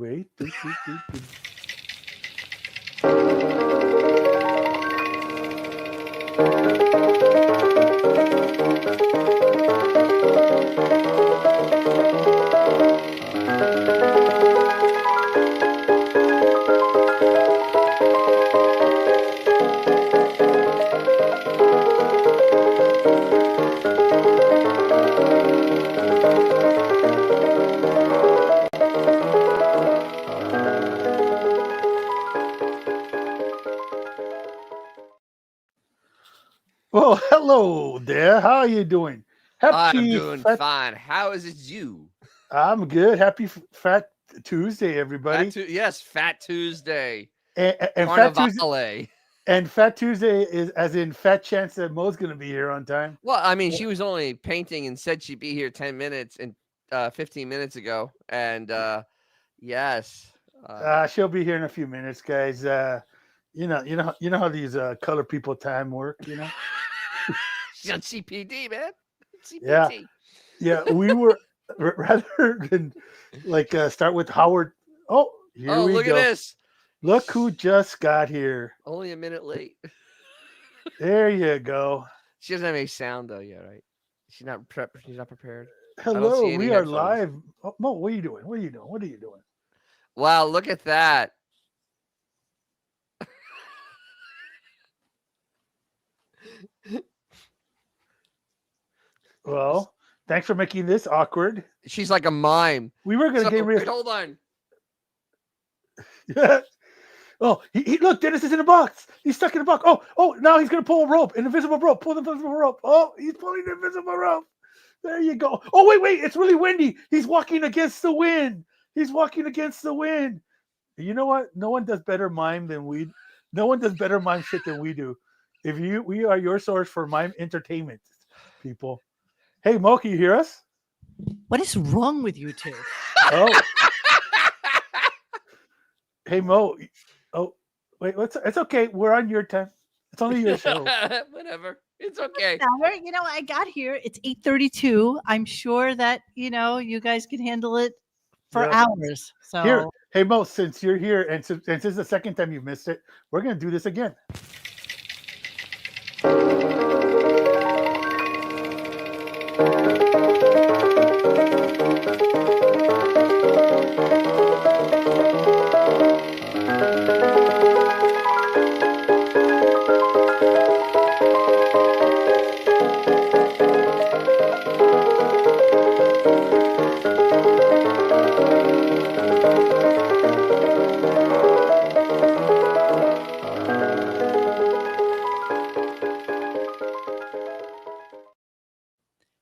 Wait. Well, hello there. How are you doing? I'm doing fine. How is it you? I'm good. Happy Fat Tuesday, everybody. Fat Tuesday. And Carnivale. Fat Tuesday is as in fat chance that Mo's going to be here on time. Well, I mean, she was only painting and said she'd be here 10 minutes and 15 minutes ago. And yes. She'll be here in a few minutes, guys. You know how these color people time work, you know? She's on CPD, man. CPD. Yeah. We were rather than start with Howard. Oh, here we look go. At this. Look who just got here. Only a minute late. There you go. She doesn't have any sound though yet, right? She's not prepared. Hello, we are live. Oh, Mo, what are you doing? What are you doing? Wow, look at that. Well, thanks for making this awkward. She's like a mime. We were going to get rid of... Hold on. Yeah. Oh, he look, Dennis is in a box. He's stuck in a box. Oh, now he's going to pull a rope, an invisible rope. Pull the invisible rope. Oh, he's pulling the invisible rope. There you go. Oh, wait. It's really windy. He's walking against the wind. You know what? No one does better mime than we. No one does better mime shit than we do. We are your source for mime entertainment, people. Hey, Mo, can you hear us? What is wrong with you two? Oh. Hey, Mo. Oh, wait. It's okay. We're on your time. It's only your show. Whatever. It's okay. You know, I got here. It's 8:32. I'm sure that, you guys can handle it for hours. So here. Hey, Mo, since you're here and since this is the second time you've missed it, we're going to do this again.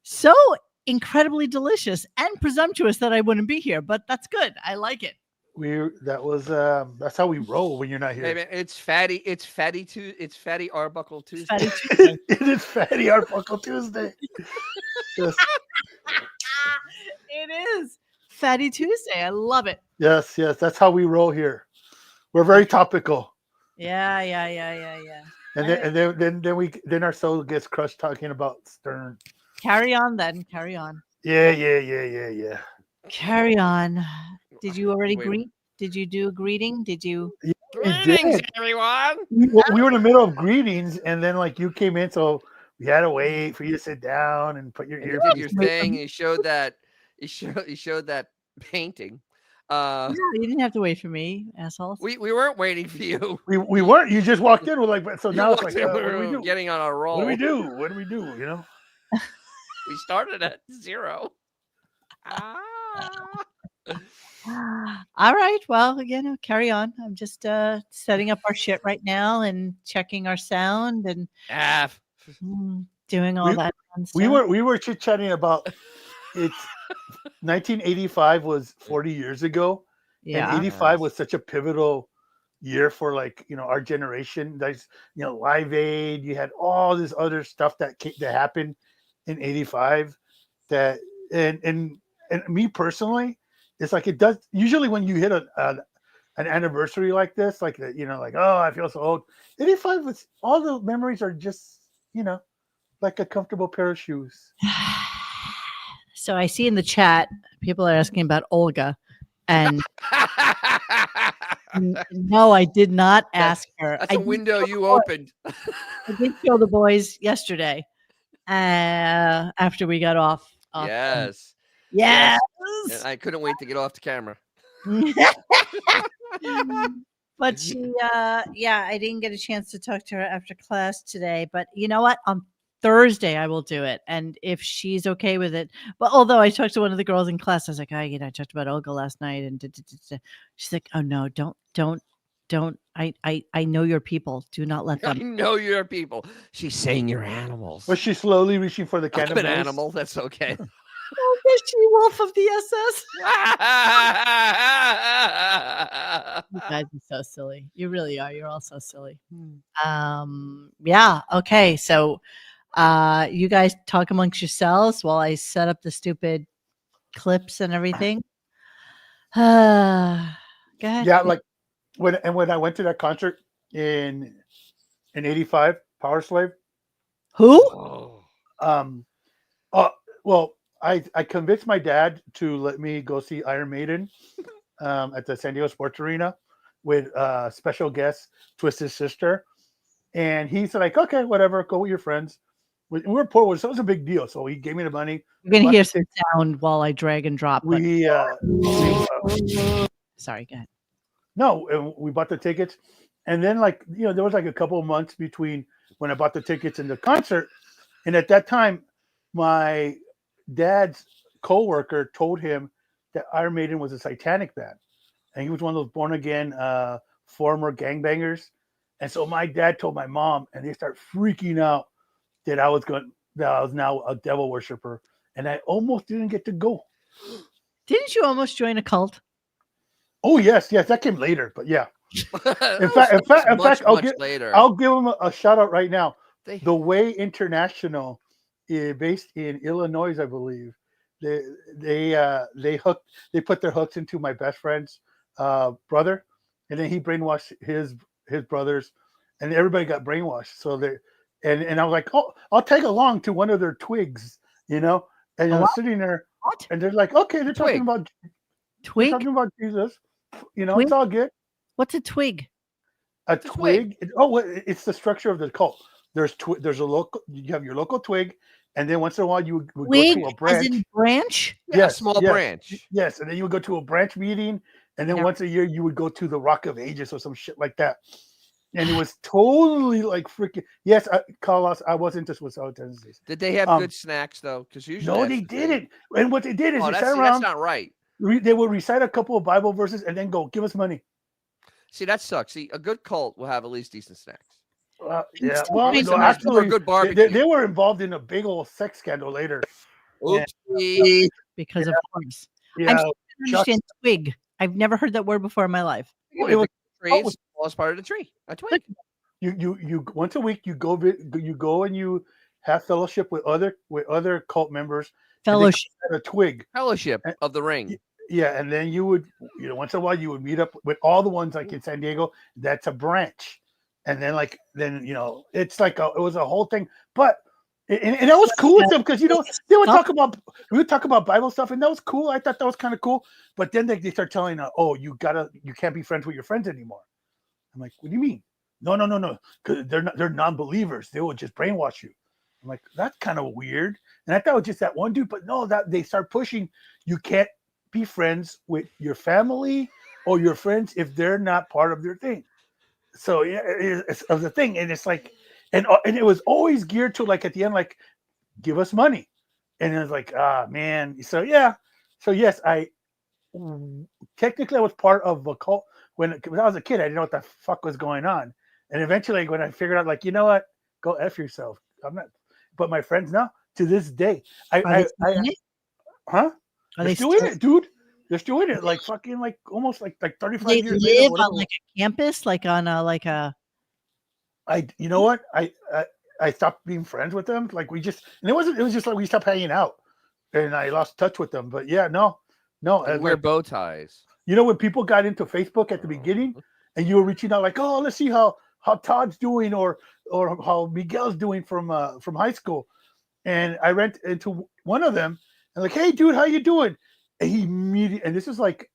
So incredibly delicious and presumptuous that I wouldn't be here, but that's good. I like it. That's how we roll when you're not here. Hey man, it's fatty Arbuckle Tuesday. It is fatty Arbuckle Tuesday. Yes. It is Fatty Tuesday. I love it. Yes, that's how we roll here. We're very topical. Yeah. And then our soul gets crushed talking about Stern. Carry on then. Carry on. Yeah. Carry on. Did you already greet? Did you do a greeting? Did you? Yeah, Greetings, everyone. We were in the middle of greetings, and then you came in, so we had to wait for you to sit down and put your earpiece. You did your thing. And you showed that. You showed that painting. No, you didn't have to wait for me, assholes. We weren't waiting for you. We weren't. You just walked in. We're like, so now it's like, what do we do? Getting on a roll. What do we do? You know. We started at 0. All right. Well, carry on. I'm just setting up our shit right now and checking our sound and doing all that fun stuff. We were chit-chatting about it's 1985 was 40 years ago. Yeah. And 85 was such a pivotal year for our generation. There's Live Aid, you had all this other stuff that happened in 85 that and me personally, it's like it does usually when you hit an anniversary like this, oh, I feel so old. 85 was all the memories are just like a comfortable pair of shoes. So I see in the chat people are asking about Olga, and No, I did not ask her. That's I a did window show the you boys- opened. I did show the boys yesterday. After we got off. Yes. Yes. And I couldn't wait to get off the camera. But she, I didn't get a chance to talk to her after class today. But you know what? On Thursday, I will do it. And if she's okay with it, but although I talked to one of the girls in class, I was like, I talked about Olga last night. And she's like, oh no, don't. I know your people. Do not let I them. know you're people. She's saying you're animals. Was she slowly reaching for the I'm can of an mace? animal. That's okay. Oh, the she wolf of the SS. You guys are so silly. You really are. You're all so silly. Yeah. Okay. So, you guys talk amongst yourselves while I set up the stupid clips and everything. Go ahead. Yeah, like when I went to that concert in '85, Power Slave. Who? Oh. Well, I convinced my dad to let me go see Iron Maiden at the San Diego Sports Arena with special guest Twisted Sister, and he's like, okay, whatever, go with your friends. We were poor, so it was a big deal. So he gave me the money. You're gonna bought hear the some sound while I drag and drop. But sorry, go ahead. no, and we bought the tickets, and then there was like a couple of months between when I bought the tickets and the concert, and at that time, my dad's coworker told him that Iron Maiden was a satanic band, and he was one of those born again former gangbangers, and so my dad told my mom, and they start freaking out that I was now a devil worshiper, and I almost didn't get to go. Didn't you almost join a cult? Oh yes, that came later, but yeah. In fact, later. I'll give them a shout out right now. They- The Way International, based in Illinois, I believe. They put their hooks into my best friend's brother, and then he brainwashed his brothers, and everybody got brainwashed. So and I was like, oh, I'll tag along to one of their twigs, and I was sitting there, What? and they're like, okay, they're talking about Twig? Jesus, Twig? it's all good. What's a twig? A twig? It's the structure of the cult. There's a local. You have your local twig, and then once in a while you would go to a branch. As in branch? Yeah, a small branch. Yes, and then you would go to a branch meeting, and then once a year you would go to the Rock of Ages or some shit like that. And it was totally like freaking. Yes, Carlos, I was into suicidal tendencies. Did they have good snacks though? Because usually no, they didn't. And what they did is they sat around. That's not right. They would recite a couple of Bible verses and then go, give us money. See, that sucks. See, a good cult will have at least decent snacks. Yeah, well, no, actually, good barbecue. They were involved in a big old sex scandal later. Oopsie. Because of course. Yeah, I don't understand twig. I've never heard that word before in my life. It was the smallest part of the tree. A twig. You once a week you go and you have fellowship with other cult members. Fellowship. A twig. Fellowship of the Ring. Yeah, and then you would once in a while you would meet up with all the ones like in San Diego. That's a branch, and then it's like it was a whole thing. But and that was cool with them because they would talk about Bible stuff, and that was cool. I thought that was kind of cool. But then they start telling you can't be friends with your friends anymore. I'm like, what do you mean? No, because they're non-believers. They will just brainwash you. I'm like, that's kind of weird. And I thought it was just that one dude, but no, that they start pushing. You can't be friends with your family or your friends if they're not part of their thing. So yeah, it's of the thing, and it's like, and it was always geared to like at the end, like, give us money, and it was like, man. So yeah, so yes, I technically I was part of a cult when I was a kid. I didn't know what the fuck was going on, and eventually when I figured out, like, you know what, go F yourself. I'm not. But my friends now, to this day, Are they still in it, dude? They're still in it, like fucking, like almost like 35 they years live later. on like a campus, like on a. You know what? I stopped being friends with them. Like it was just like we stopped hanging out, and I lost touch with them. But yeah, no. Wear bow ties. When people got into Facebook at the beginning, and you were reaching out like, oh, let's see how Todd's doing or how Miguel's doing from high school, and I ran into one of them and like, hey, dude, how you doing? And he immediately, and this is like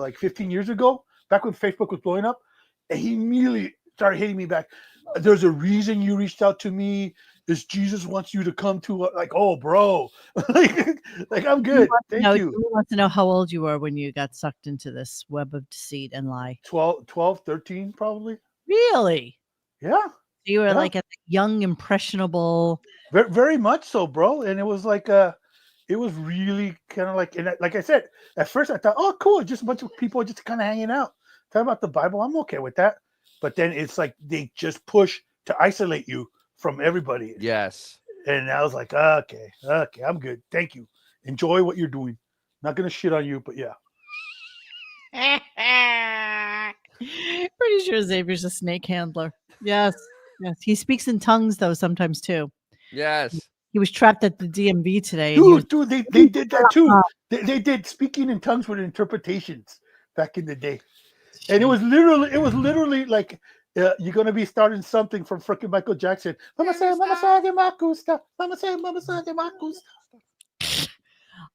like 15 years ago, back when Facebook was blowing up, and he immediately started hitting me back. There's a reason you reached out to me. Is Jesus wants you to come to like, oh, bro, like I'm good. Thank you. He wants to know how old you were when you got sucked into this web of deceit and lie. 12, 13, probably. Really? Yeah. You were like a young, impressionable. Very, very much so, bro. And it was like it was really kind of like, and like I said, at first I thought, oh, cool, just a bunch of people just kind of hanging out, talking about the Bible. I'm okay with that. But then it's like they just push to isolate you from everybody. Yes. And I was like, okay, I'm good. Thank you. Enjoy what you're doing. Not gonna shit on you, but yeah. Pretty sure Xavier's a snake handler. Yes. He speaks in tongues though sometimes too. Yes. He was trapped at the DMV today. Dude, they did that too. They did speaking in tongues with interpretations back in the day. And it was literally like you're gonna be starting something from freaking Michael Jackson. Mama say, Makusta. Mama say, Makusta.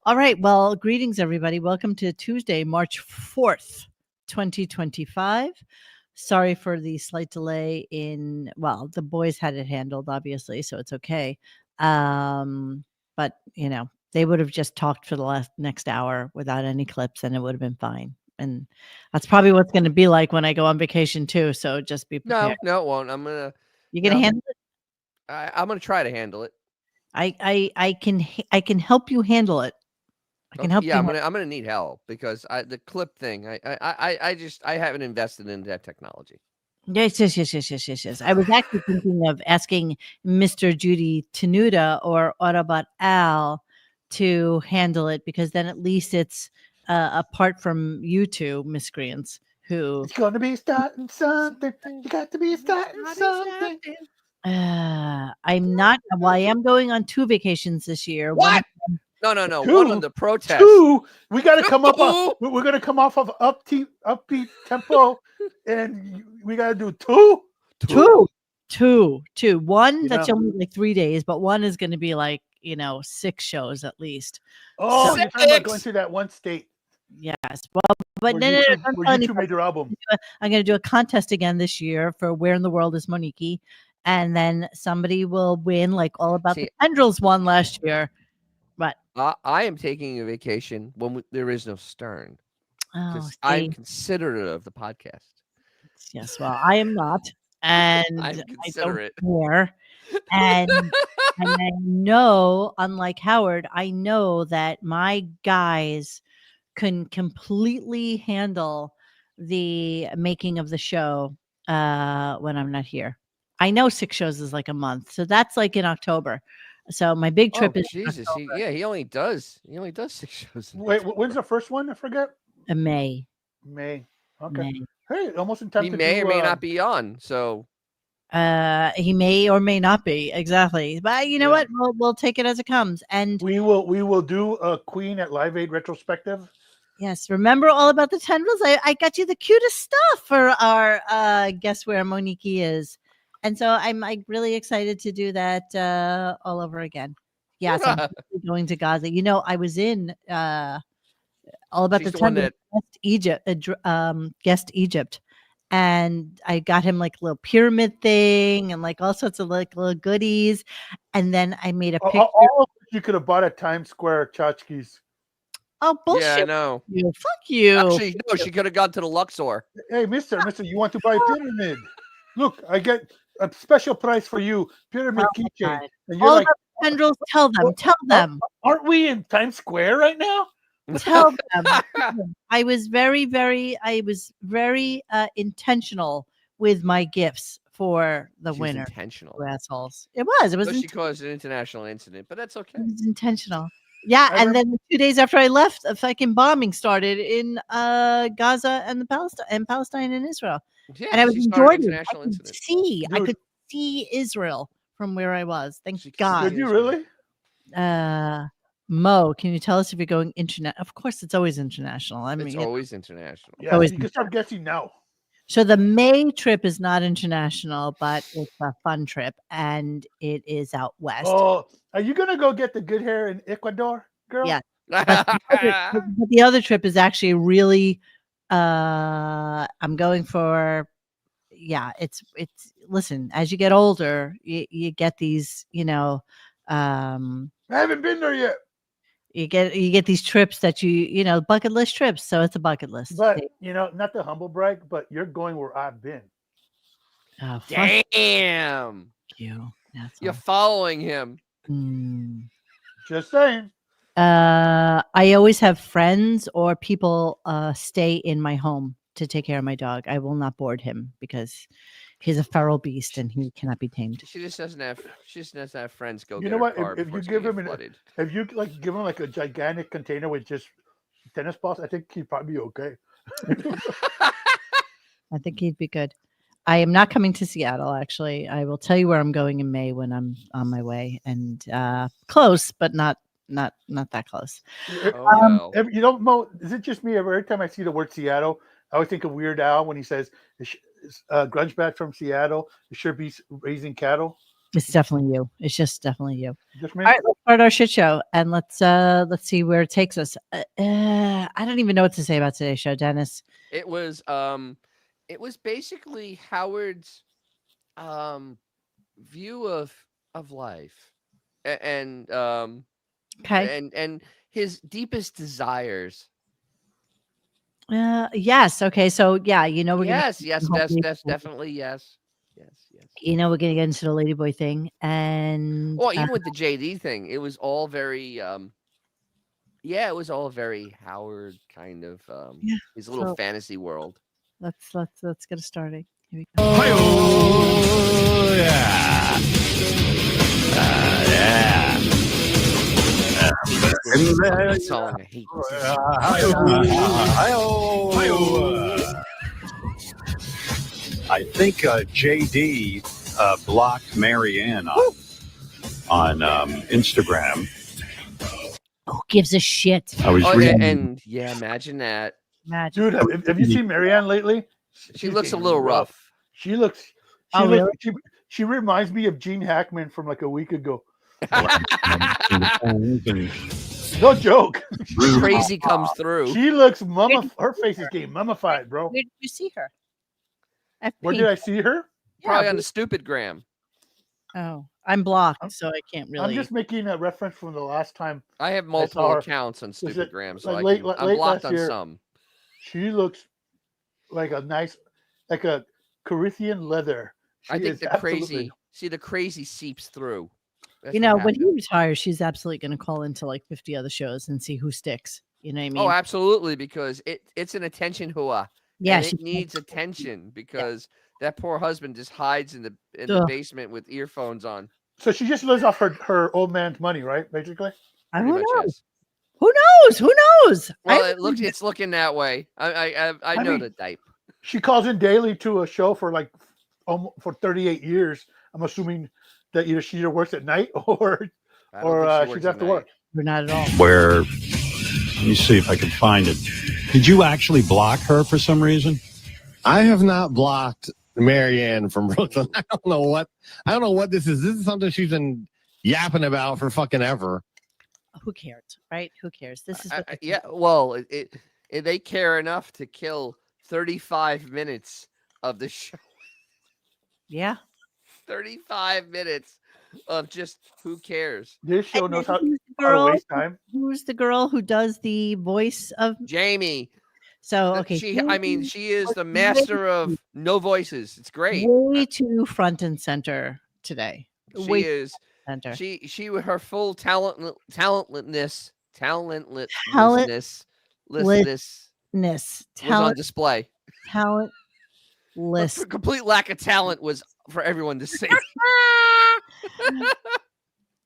All right. Well, greetings, everybody. Welcome to Tuesday, March 4th, 2025. Sorry for the slight delay the boys had it handled, obviously, so it's okay. But they would have just talked for the next hour without any clips and it would have been fine. And that's probably what's going to be like when I go on vacation too. So just be prepared. No, it won't. You gonna handle it? I'm gonna try to handle it. I can help you handle it. I can help you. I'm gonna need help because the clip thing. I haven't invested in that technology. Yes. I was actually thinking of asking Mr. Judy Tenuta or Autobot Al to handle it because then at least it's apart from you two miscreants who. It's gonna be starting something. You got to be starting something. I'm not. Well, I am going on 2 vacations this year. What? No. One on the protest. 2. We got to come up. We're gonna come off of upbeat tempo, and we got to do 2. 2. One that's only like 3 days, but one is going to be like 6 shows at least. Oh, you're talking about going to that one state. Yes. Well, but where you two made your album. I'm going to do a contest again this year for Where in the World is Monique, and then somebody will win like All About the Tendrils won last year. But I am taking a vacation when there is no Stern. I'm considerate of the podcast. Yes, well, I am not, and I'm considerate. I don't care. And I know, unlike Howard, I know that my guys can completely handle the making of the show when I'm not here. I know 6 shows is like a month, so that's like in October. So my big trip is Jesus. He only does 6 shows. Wait, when's the first one? I forget. May. Okay. May. Hey, almost in time. He may or may not be on. So he may or may not be exactly. But you know what? We'll take it as it comes, and we will do a Queen at Live Aid retrospective. Yes, remember All About the Tendrils? I got you the cutest stuff for our Guess Where Monique is. And so I'm like really excited to do that all over again. Yes, I'm going to Gaza. I was in All About the Tendrils Guest Egypt. And I got him like a little pyramid thing and like all sorts of like little goodies. And then I made a picture. All of you could have bought at Times Square tchotchkes. Oh, bullshit. Yeah, I know. Fuck you. Actually, no, she could have gone to the Luxor. Hey, mister, you want to buy a pyramid? Look, I get a special price for you. Pyramid keychain. And you're all like, tendrils, tell them. Aren't we in Times Square right now? Tell them. I was very intentional with my gifts for the winner. Intentional. Assholes. It was. She caused an international incident, but that's okay. It was intentional. Yeah, and then 2 days after I left, a fucking bombing started in Gaza and Palestine and Israel. Yeah, and I was in Jordan. I could see Israel from where I was. Thank God. Did you really? Mo, can you tell us if you're going international? Of course, it's always international. It's always international. Yeah, you can start guessing now. So the May trip is not international, but it's a fun trip, and it is out west. Oh, are you gonna go get the good hair in Ecuador, girl? Yeah. But the other trip is actually really I'm going for, it's listen, as you get older, you get these, um I haven't been there yet. you get these trips that bucket list trips. So it's a bucket list. But not to humble brag, but you're going where I've been. Oh, fuck Damn. you. You're following him. Just saying. I always have friends or people stay in my home to take care of my dog. I will not board him because he's a feral beast and he cannot be tamed. She just doesn't have friends go. You get know her what? car If before you it's give gonna him get flooded. if you give him like a gigantic container with just tennis balls, I think he'd probably be okay. I think he'd be good. I am not coming to Seattle, actually. I will tell you where I'm going in May when I'm on my way, and close, but not that close. Oh, You know, Mo, is it just me? Every time I see the word Seattle, I always think of Weird Al when he says, "Grunge bat from Seattle. It sure be raising cattle." It's definitely you. It's just definitely you. Just me. All right, let's start our shit show, and let's see where it takes us. I don't even know what to say about today's show, Dennis. it was basically Howard's view of life, and Okay. and his deepest desires. Yes. Okay. So yeah, we're Yes, gonna that's definitely yes. we're gonna get into the ladyboy thing, and Well, even with the JD thing, it was all very it was all very Howard kind of his little so fantasy world. let's get it started. Here we go. Oh, yeah. This song, I hate I think JD blocked Marianne on Instagram. Who gives a shit? I was reading. and imagine that. Imagine. Dude, have you seen Marianne lately? She looks a little rough. She looks. Oh, really? She reminds me of Gene Hackman from like a week ago. No joke. Crazy comes through. She looks her face is getting mummified, bro. Where did you see her? Where did I see her? Probably on the stupid gram. Oh, I'm blocked, so I can't really. I'm just making a reference from the last time. I have multiple accounts on stupid gram, so like I'm blocked on year, some. She looks like a Corinthian leather. I think the crazy seeps through. That's when he retires, she's absolutely going to call into like 50 other shows and see who sticks. You know what I mean? Oh, absolutely, because it's an attention hua. Yeah, it needs attention because that poor husband just hides in the basement with earphones on. So she just lives off her old man's money, right? Basically. I don't know. Yes. Who knows? Well, it's looking that way. I know the type. She calls in daily to a show for for 38 years. I'm assuming that she either works at night or she's after work. We're not at all. Where, let me see if I can find it. Did you actually block her for some reason? I have not blocked Marianne from Brooklyn. I don't know what this is. This is something she's been yapping about for fucking ever. Who cares, right? Who cares? This is well, they care enough to kill 35 minutes of the show. Yeah. 35 minutes of just who cares. This show knows how to waste time. Who's the girl who does the voice of Jamie? So okay, she is the master of no voices. It's great. Way too front and center today. She is center. She with her full talentlessness was on display. Talentless. Complete lack of talent was for everyone to see.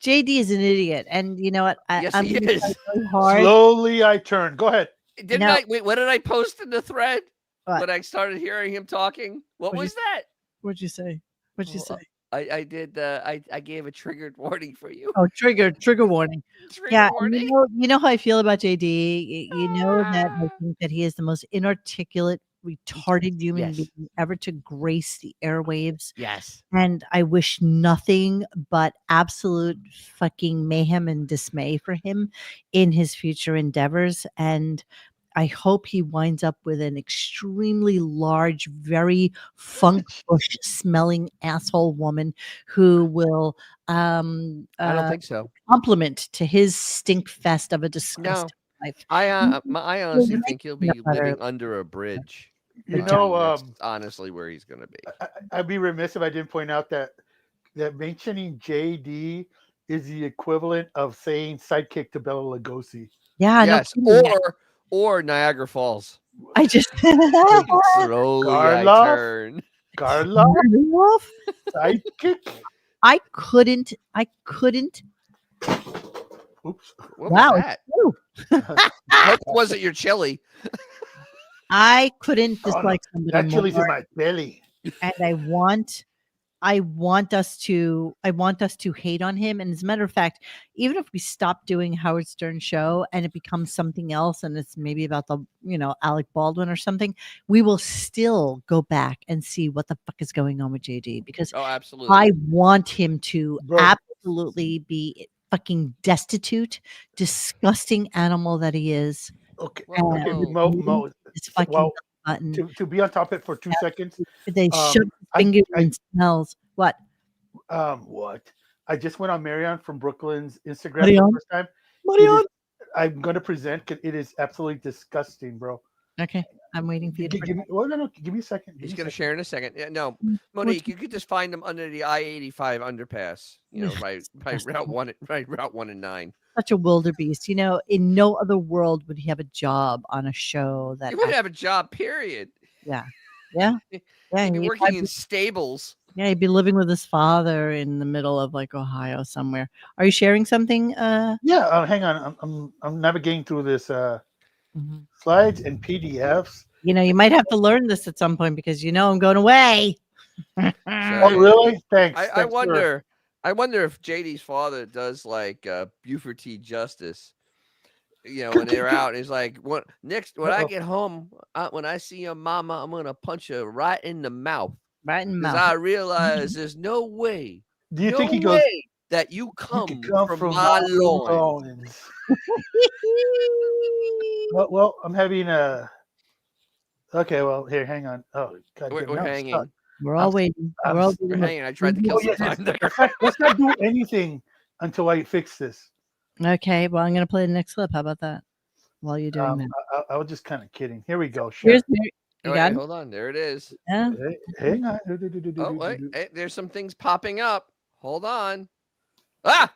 JD is an idiot, and you know what? Yes, he is. Really hard. Slowly, I turn. Go ahead. What did I post in the thread when I started hearing him talking? What'd was that? What'd you say? I did. I gave a triggered warning for you. Oh, trigger warning. Warning. You know how I feel about JD. You know that I think that he is the most inarticulate, retarded human being ever to grace the airwaves. Yes. And I wish nothing but absolute fucking mayhem and dismay for him in his future endeavors. And I hope he winds up with an extremely large, very funk bush smelling asshole woman who will I don't think so. compliment to his stink fest of a No, disgusting life. I honestly think he'll be Peanut butter. living under a bridge. You Vagina. know, That's honestly where he's gonna be. I'd be remiss if I didn't point out that mentioning JD is the equivalent of saying sidekick to Bela Lugosi. Yeah, Yes, no kidding. or Niagara Falls. I just Slowly I Garloff? turn. Garloff, Wolf? sidekick. I couldn't. Oops. What Wow, was it's that? true. I hope it wasn't your chili. I couldn't Oh, no. dislike somebody That chili's in more, my belly. and I want us to hate on him. And as a matter of fact, even if we stop doing Howard Stern show and it becomes something else, and it's maybe about the Alec Baldwin or something, we will still go back and see what the fuck is going on with JD, because Oh, absolutely. I want him to Bro. absolutely be fucking destitute, disgusting animal that he is. Okay. Whoa, Okay. whoa. Mo, His fucking well, button. to be on top of it for 2 seconds. They shove his I- finger I- and smells. What? What? I just went on Marion from Brooklyn's Instagram for Marion? the first time. Marion? I'm going to present. It is absolutely disgusting, bro. Okay, I'm waiting for you to. Give me, well, no, give me a second. He's gonna share in a second. Yeah, no, Mm, Monique, you could just find him under the I-85 underpass. by Route 1, Route 1 and 9. Such a wildebeest. In no other world would he have a job on a show that. He wouldn't have a job. Period. Yeah. He'd be working in stables. Yeah, he'd be living with his father in the middle of like Ohio somewhere. Are you sharing something? Yeah, hang on. I'm navigating through this Mhm. slides and PDFs. You might have to learn this at some point because I'm going away. Oh, really? Thanks. I Thanks for- wonder if JD's father does like Buford T. Justice. When they're out, and he's like, when I get home, when I see your mama, I'm gonna punch her right in the mouth. Right in the Because mouth. I realize there's no way. Do you no think he goes? way that you come, "You can from my loins. loins." Well, I'm having a. Okay, well, here, hang on. Oh, God, We're damn, now I'm hanging. stuck. We're all waiting. I'm We're all We're waiting. hanging. I tried to kill Oh, some yes, time there. let's not do anything until I fix this. Okay, well, I'm going to play the next clip. How about that? While you're doing that. I was just kind of kidding. Here we go. Sure. Here's Mary. You Wait, got it? hold on. There it is. Yeah. Hang on. Oh, wait. Hey, there's some things popping up. Hold on. Ah!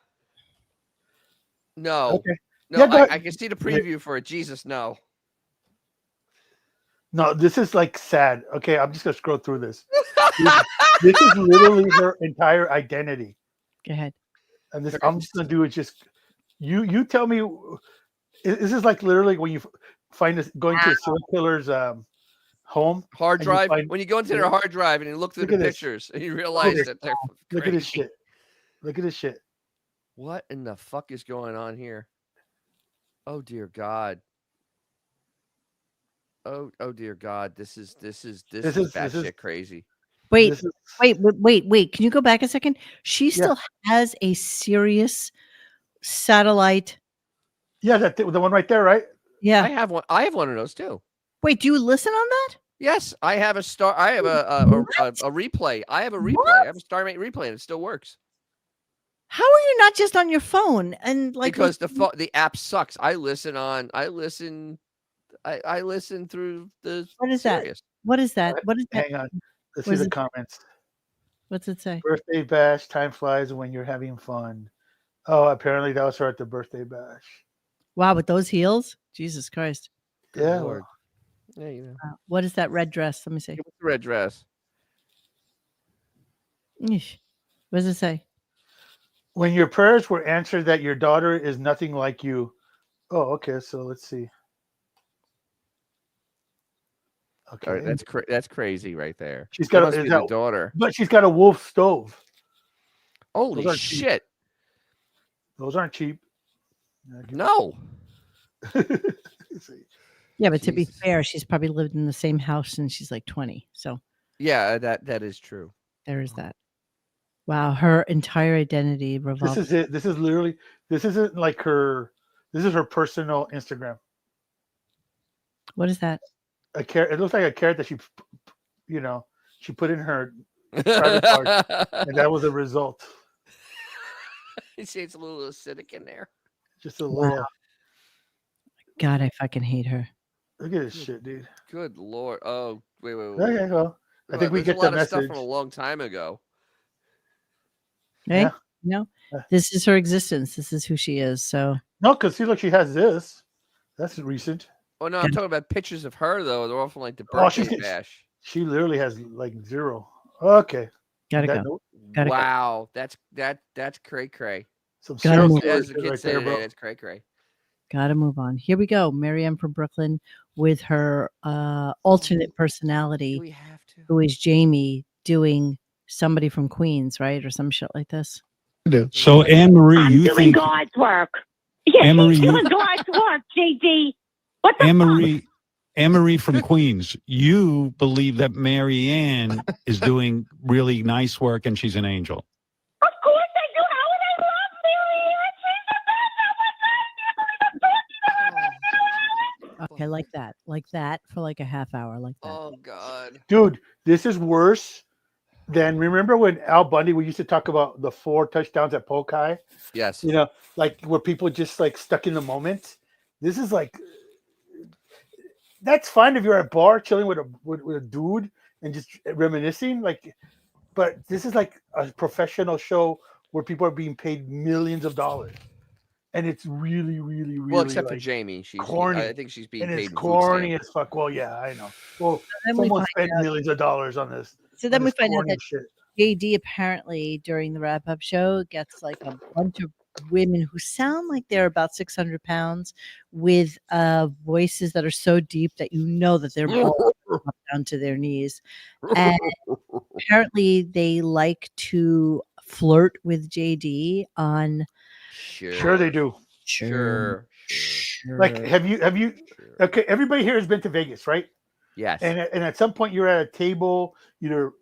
No. Okay. No, Yeah, go ahead. I can see the preview for it. Jesus, no. No, this is like sad. Okay, I'm just gonna scroll through this. This is literally her entire identity. Go ahead. And this I'm just gonna do is just you tell me. This is like literally when you find this going to a serial killer's home. Hard And you drive. find- When you go into their hard drive and you look through Look the at this. pictures and you realize this. that they're Look at this crazy. shit. Look at this shit. What in the fuck is going on here? Oh dear God. Oh dear God. This is batshit crazy. Wait, This is- wait. Can you go back a second? She still has a serious satellite. Yeah, the one right there, right? Yeah. I have one of those too. Wait, do you listen on that? Yes, I have a star. I have a replay. I have a replay. What? I have a Starmate replay, and it still works. How are you not just on your phone and like Because the app sucks. I listen through the. What is that? Sirius. What is that? What is that? Hang on. Let's What see is the it? comments. What's it say? Birthday bash. Time flies when you're having fun. Oh, apparently that was her at the birthday bash. Wow, with those heels? Jesus Christ. Good Yeah. Lord. Yeah, What is that red dress? Let me see. Give us the red dress. Eesh. What does it say? When your prayers were answered that your daughter is nothing like you. Oh, okay. So let's see. Okay. All right, that's crazy right there. She's That got must is be that- the daughter. But she's got a wolf stove. Holy are cheap. shit! Those aren't cheap. No. See. Yeah, but to be Jesus. fair, she's probably lived in the same house since she's like 20. So Yeah, that is true. there is that. Wow, her entire identity This revolves. is it. This is literally. This isn't like her. This is her personal Instagram. What is that? A carrot. It looks like a carrot that she put in her private part, and that was the result. You see, it's a little acidic in there. Just a Wow. little. God, I fucking hate her. Look at this shit, dude. Good Lord. Oh, wait. Okay, well, I think we There's get a lot the of stuff message. from a long time ago. Hey, Yeah. this is her existence. This is who she is. So No, because see, look, she has this. That's recent. Oh no, I'm talking about pictures of her though. They're all from like the Oh, birthday bash. She literally has like 0. Okay. gotta That go. note, Gotta go. Wow, that's cray cray. some Gotta serious move As the shit kids right say there, today, bro. that's cray cray. Gotta move on. Here we go. Marianne from Brooklyn with her alternate personality, Do we have to? who is Jamie doing somebody from Queens, right? Or some shit like this. So Anne Marie, I'm you doing think God's work. Yeah, Anne Marie, she's you- doing God's work, JD. What the Anne Marie from Queens, you believe that Marianne is doing really nice work and she's an angel. fuck? Of course I do. How would I love Marianne? She's the best. Okay, like that. Like that for like a half hour. Like that. Oh God. Dude, this is worse than remember when Al Bundy, we used to talk about the 4 touchdowns at Pokai? Yes. You know, like where people just like stuck in the moment. This is like, that's fine if you're at a bar chilling with a dude and just reminiscing. Like, but this is like a professional show where people are being paid millions of dollars, and it's really, really, really Well, except for like, Jamie, corny. I think she's being and paid it's in food corny stamps. as fuck. Well, yeah, I know. Well, then we someone find spent out- millions of dollars on this. So then on we this find out corny that shit. JD apparently during the wrap up show gets like a bunch of women who sound like they're about 600 pounds with voices that are so deep that you know that they're both up down to their knees. And apparently they like to flirt with JD on Sure they do. Sure. Like, have you? Sure. Okay, everybody here has been to Vegas, right? Yes. And at some point you're at a table, either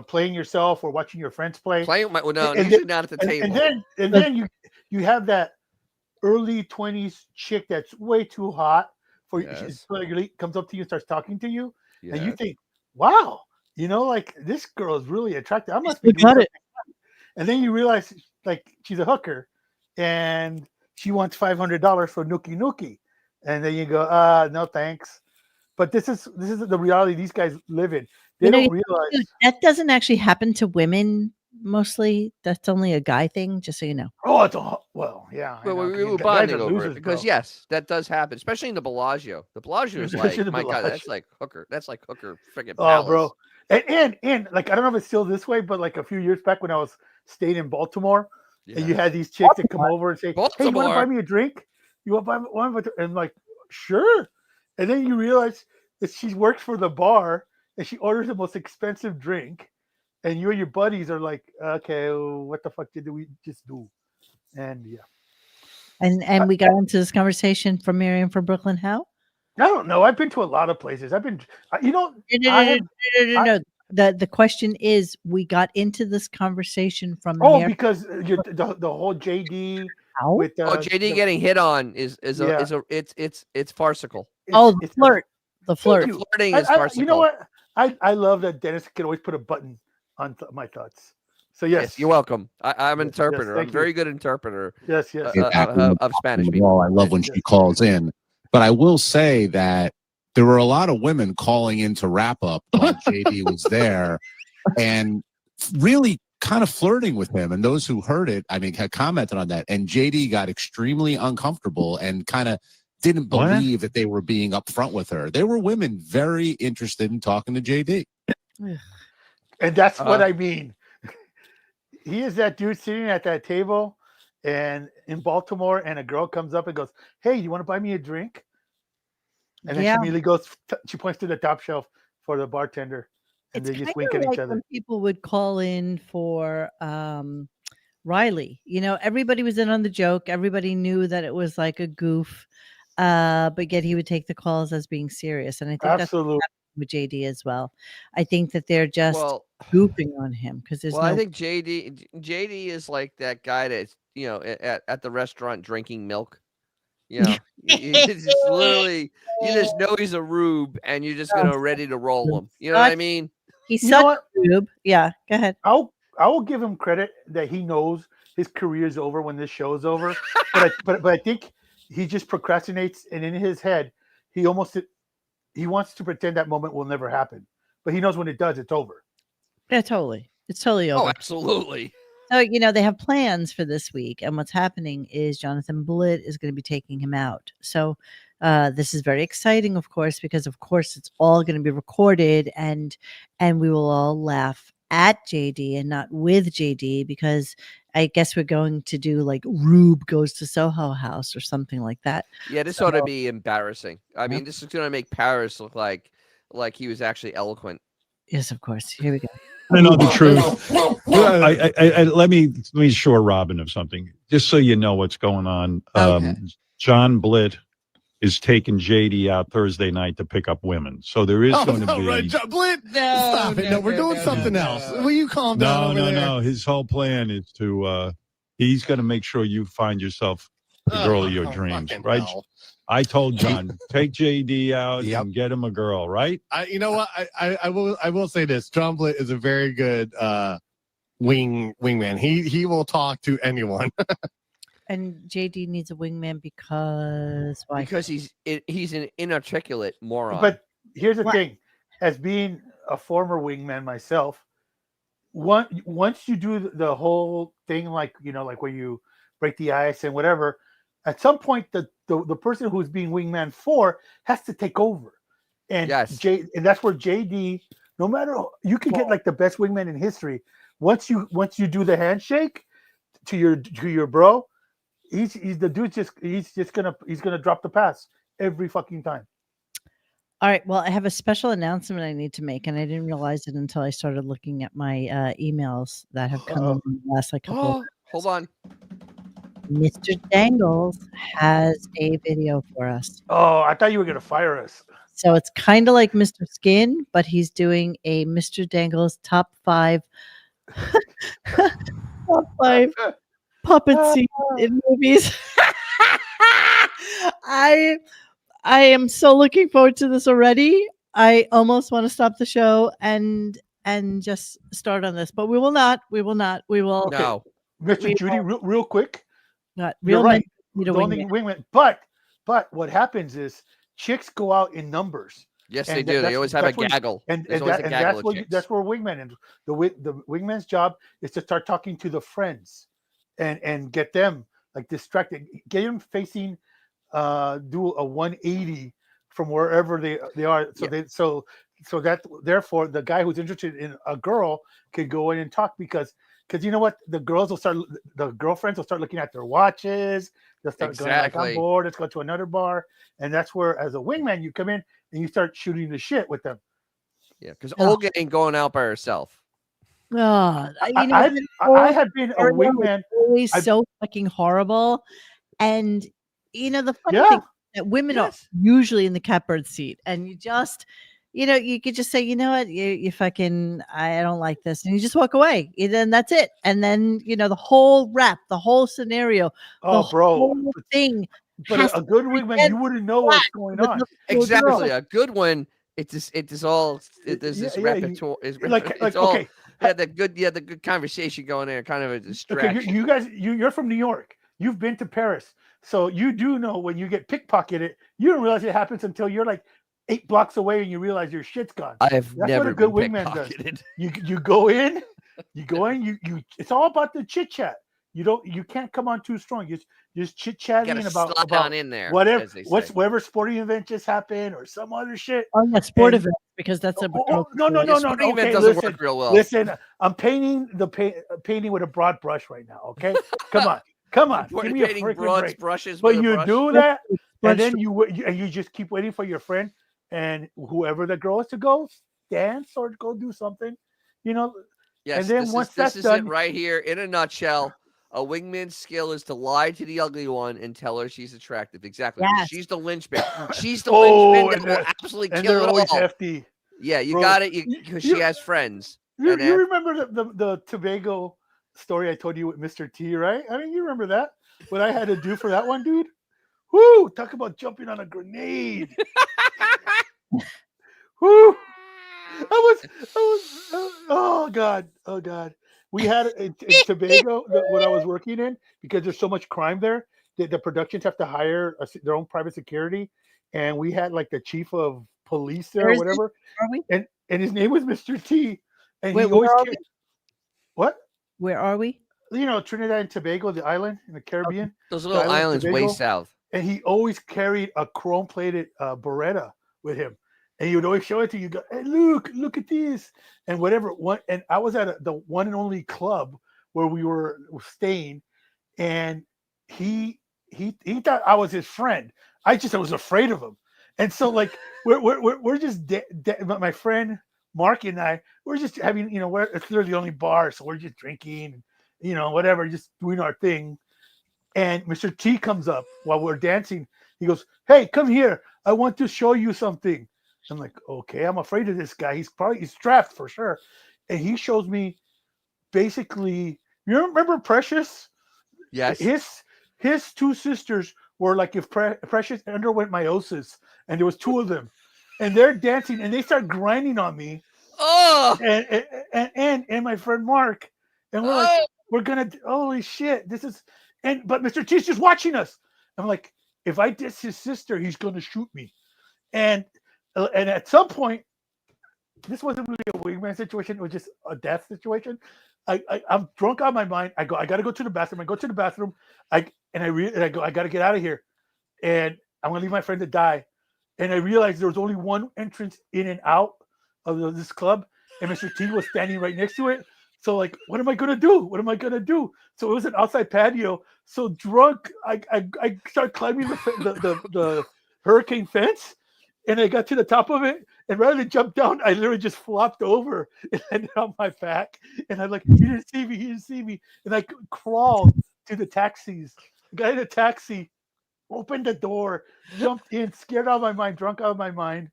playing yourself or watching your friends play. Playing my no, and usually then- not at the and, table. and then you have that early 20s chick that's way too hot for you. Yes. She comes up to you and starts talking to you, and you Yes. think, wow, like this girl is really attractive. I must be You doing got it. something right. And then you realize like she's a hooker and she wants $500 for nookie nookie. And then you go, no thanks. But this is the reality these guys live in. They don't realize Dude, that doesn't actually happen to women mostly. That's only a guy thing, just so you know. oh, it's a well, yeah. I Well, know, we 'cause were guys bonding are over losers, it because bro. yes, that does happen, especially in the Bellagio. The Bellagio is Especially like, the my God, that's Bellagio. like hooker. That's like hooker freaking Oh, palace. bro. And like I don't know if it's still this way, but like a few years back when I was staying in Baltimore, and you Yes. had these chicks that come over and say, "Hey, you want to buy Baltimore. me a drink? You want to buy one?" And I'm like, sure. And then you realize that she works for the bar and she orders the most expensive drink, and you and your buddies are like, "Okay, what the fuck did we just do?" And yeah, And we got into this conversation from Miriam from Brooklyn. How? I don't know. I've been to a lot of places. I've been, No. The question is, we got into this conversation from oh, Miriam. because the whole JD How? with JD getting hit on is it's farcical. Oh, the it's flirt. The flirt. you. Flirting is farcical. You know what? I love that Dennis can always put a button on my thoughts. So yes, You're welcome. I'm an Yes, interpreter. I'm thank a you. very good interpreter yes, yes. of Spanish people. I love when she calls in. But I will say that there were a lot of women calling in to wrap up while JD was there and really kind of flirting with him. And those who heard it, I mean, had commented on that. And JD got extremely uncomfortable and kind of didn't believe that they were being upfront with her. There were women very interested in talking to JD. And that's what I mean. He is that dude sitting at that table and in Baltimore, and a girl comes up and goes, "Hey, you want to buy me a drink?" And then she immediately goes, she points to the top shelf for the bartender, and It's they just kinda wink at each like other. when people would call in for Riley. Everybody was in on the joke. Everybody knew that it was like a goof, but yet he would take the calls as being serious. And I think that's Absolutely. with JD as well. I think that they're just Well, goofing on him because there's I think JD is like that guy that's at the restaurant drinking milk. It's just literally, you just know he's a rube, and you're just gonna ready to roll him. You know what I mean? He's You know such what? a noob. Yeah, go ahead. I will give him credit that he knows his career is over when this show's over. but I think he just procrastinates, and in his head, he wants to pretend that moment will never happen. But he knows when it does, it's over. Yeah, totally. It's totally Oh, over. absolutely. So, they have plans for this week, and what's happening is Jonathan Blitt is going to be taking him out. So, this is very exciting, of course, because of course it's all going to be recorded, and we will all laugh at JD and not with JD, because I guess we're going to do like Rube Goes to Soho House or something like that. Yeah, this ought to be embarrassing. I mean, this is gonna make Paris look like he was actually eloquent. Yes, of course. Here we go. I know the truth. Let me assure Robin of something, just so you know what's going on. Okay. John Blitt is taking JD out Thursday night to pick up women. So there is going to be. Right, Blitt. Stop it. No, we're doing something else. Will you calm down? No. His whole plan is to. He's going to make sure you find yourself the girl of your dreams, right? Hell. I told John, take JD out and get him a girl, right? You know what? I will say this. John Blitt is a very good wingman. He will talk to anyone. And JD needs a wingman because why? Because he's an inarticulate moron. But here's the thing: as being a former wingman myself, once you do the whole thing, like where you break the ice and whatever, at some point the person who's being wingman for has to take over, and and that's where JD, no matter, you can get like the best wingman in history. Once you do the handshake to your bro, he's gonna drop the pass every fucking time. All right. Well, I have a special announcement I need to make, and I didn't realize it until I started looking at my emails that have come in the last couple. Hold on. Mr. Dangles has a video for us. Oh, I thought you were gonna fire us. So it's kind of like Mr. Skin, but he's doing a Mr. Dangles top 5 puppet scenes in movies. I am so looking forward to this already. I almost want to stop the show and just start on this, but we will not. We will. Okay. No, Mr. Judy, real quick. Not real. You're right. Need a wingman. But what happans is chicks go out in numbers. Yes, they do. They always have a gaggle. That's where wingman and the wingman's job is to start talking to the friends and get them like distracted, get them facing do a 180 from wherever they are. So that therefore the guy who's interested in a girl can go in and talk because you know what, the girlfriends will start looking at their watches. They'll start going like, I'm bored, let's go to another bar. And that's where, as a wingman, you come in and you start shooting the shit with them. Yeah, because Olga ain't going out by herself. Oh, I have been a wingman. Always so fucking horrible. And the funny thing that women are usually in the catbird seat, and you just, you could just say, you know what, you fucking, I don't like this, and you just walk away, and then that's it. And then the whole rap, the whole scenario, the whole thing. But a good wingman, you wouldn't know what's going on. Exactly, a good one. There's this repertoire. The good conversation going there, kind of a distraction. Okay, you guys, you're from New York. You've been to Paris, so you do know when you get pickpocketed, you don't realize it happens until you're like 8 blocks away and you realize your shit's gone. That's never what a good wingman does. You go in, you. It's all about the chit chat. You can't come on too strong. You just chit chatting about in there, whatever sporting event just happened or some other shit. Oh yeah, sport event, because that's a no. Sporting event doesn't work real well. Listen, I'm painting painting with a broad brush right now. Okay, come on. Give me a freaking break. Brushes, but you do that, and then you just keep waiting for your friend and whoever the girl is to go dance or go do something, Yes, and then this is done, it right here in a nutshell. A wingman's skill is to lie to the ugly one and tell her she's attractive. Exactly. Yes. She's the linchpin. She's the linchpin that will absolutely kill it all. Hefty. Yeah, you got it. Because she has friends. You remember the Tobago story I told you with Mr. T, right? I mean, you remember that? What I had to do for that one, dude? Woo! Talk about jumping on a grenade. Woo! Oh God, oh God. We had in Tobago when I was working in, because there's so much crime there, the productions have to hire their own private security, and we had like the chief of police there Where or is it? whatever, Are we? and his name was Mr. T, and Wait, he always where are carried what Where are we? Trinidad and Tobago, the island in the Caribbean, Those the little island of islands way Tobago. south. And he always carried a chrome-plated Beretta with him, and he would always show it to you. Go, hey, look at this, and whatever. And I was at the one and only club where we were staying, and he thought I was his friend. I was afraid of him, and so like we're just my friend Mark and I, we're just having, it's literally the only bar, so we're just drinking, whatever, just doing our thing. And Mr. T comes up while we're dancing. He goes, "Hey, come here. I want to show you something." I'm like, "Okay, I'm afraid of this guy. He's strapped for sure." And he shows me basically, you remember Precious? Yes. His two sisters were like if Precious underwent meiosis, and there was two of them, and they're dancing, and they start grinding on me. Oh, And my friend Mark, and we're like, we're gonna, holy shit, this is. But Mr. T's just watching us. I'm like, if I diss his sister, he's going to shoot me. And at some point, this wasn't really a wingman situation. It was just a death situation. I'm drunk on my mind. I got to go to the bathroom. I go to the bathroom. I go, I got to get out of here. And I'm going to leave my friend to die. And I realized there was only one entrance in and out of this club. And Mr. T was standing right next to it. So like, what am I gonna do? What am I gonna do? So it was an outside patio. So drunk, I started climbing the hurricane fence, and I got to the top of it. And rather than jump down, I literally just flopped over and landed on my back. And I'm like, he didn't see me. And I crawled to the taxis. I got in a taxi, opened the door, jumped in, scared out of my mind, drunk out of my mind.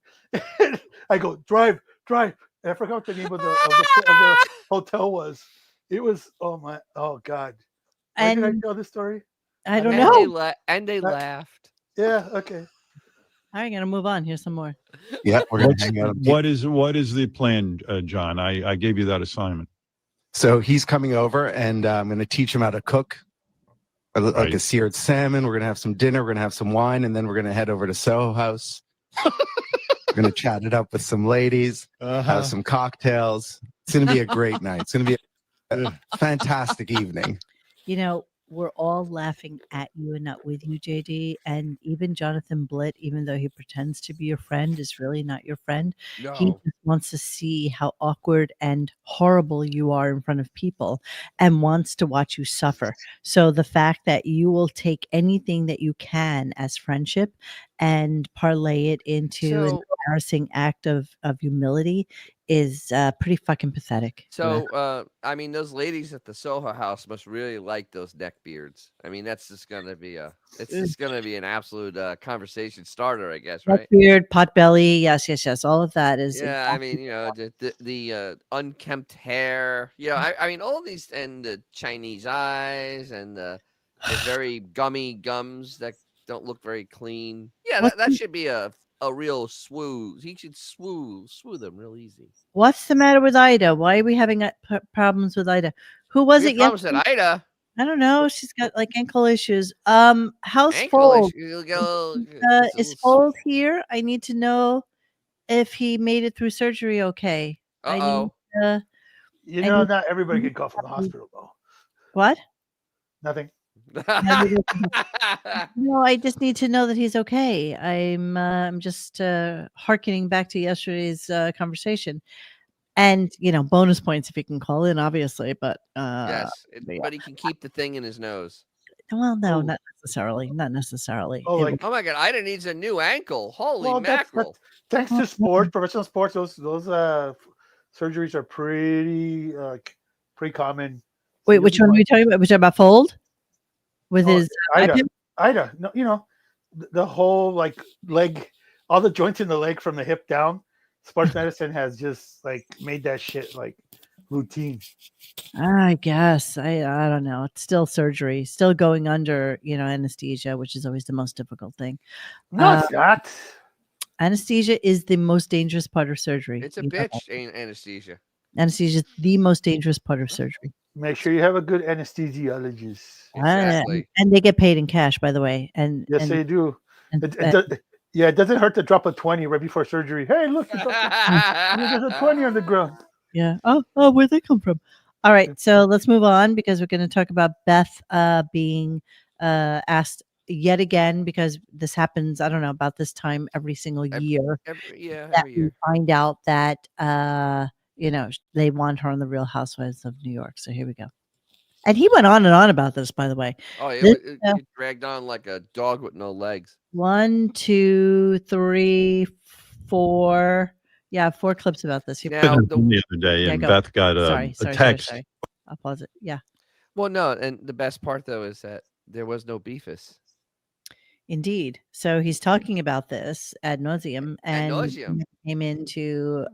And I go, drive. And I forgot what the name of the hotel was. It was, oh God. Why did I tell this story? I don't and know. they laughed. Yeah, okay. I'm gonna move on. Here's some more. Yeah, we're gonna hang out. What is the plan, John? I gave you that assignment. So he's coming over, and I'm going to teach him how to cook like Right. a seared salmon. We're going to have some dinner. We're going to have some wine, and then we're going to head over to Soho House. We're going to chat it up with some ladies, have some cocktails. It's going to be a great night. It's going to be a fantastic evening. You know, we're all laughing at you and not with you, JD. And even Jonathan Blitt, even though he pretends to be your friend, is really not your friend. No. He just wants to see how awkward and horrible you are in front of people and wants to watch you suffer. So the fact that you will take anything that you can as friendship and parlay it into an embarrassing act of humility is pretty fucking pathetic. So, I mean, those ladies at the Soho House must really like those neck beards. I mean, that's just gonna be an absolute conversation starter, I guess, right? Beard, pot belly, yes. All of that is. Yeah, I mean, the unkempt hair. I mean, all these, and the Chinese eyes, and the very gummy gums that don't look very clean. Yeah, that should be a real swoo. He should swoo them real easy. What's the matter with Ida? Why are we having problems with Ida? Who was it? Problems with Ida? I don't know. She's got like ankle issues. How's Fold? Is Fold here? I need to know if he made it through surgery okay. Uh-oh. Not everybody can call from the hospital though. What? Nothing. No, I just need to know that he's okay. I'm just hearkening back to yesterday's conversation, and bonus points if he can call in, obviously. But yes, but he can keep the thing in his nose. Well, no, not necessarily. Not necessarily. Oh, oh my God, Ida needs a new ankle. Holy mackerel! Thanks to sports, professional sports, those surgeries are pretty common. Wait, which one are we talking about? We're talking about Fold? With his Ida, no, the whole like leg, all the joints in the leg from the hip down. Sports medicine has just like made that shit like routine. I guess I don't know. It's still surgery, still going under, anesthesia, which is always the most difficult thing. No, it's not. Anesthesia is the most dangerous part of surgery. It's a You know that. bitch, anesthesia. Anesthesia is the most dangerous part of surgery. Make sure you have a good anesthesiologist. Exactly. And they get paid in cash, by the way. And Yes, they do. and- It doesn't hurt to drop a 20 right before surgery. Hey, look, there's a 20 on the ground. yeah. Oh, where'd they come from? All right, so let's move on because we're going to talk about Beth being asked yet again, because this happens, I don't know, about this time every single year. Every that year. we find out that they want her on the Real Housewives of New York. So here we go. And he went on and on about this, by the way. Oh, yeah, This, it dragged on like a dog with no legs. 1, 2, 3, 4. Yeah, 4 clips about this. Now, The other day, and go. Beth got Sorry, a text. sorry. I'll pause it. Yeah. well, no, and the best part though is that there was no beefus. Indeed. So he's talking about this ad nauseum, and nauseam. came in to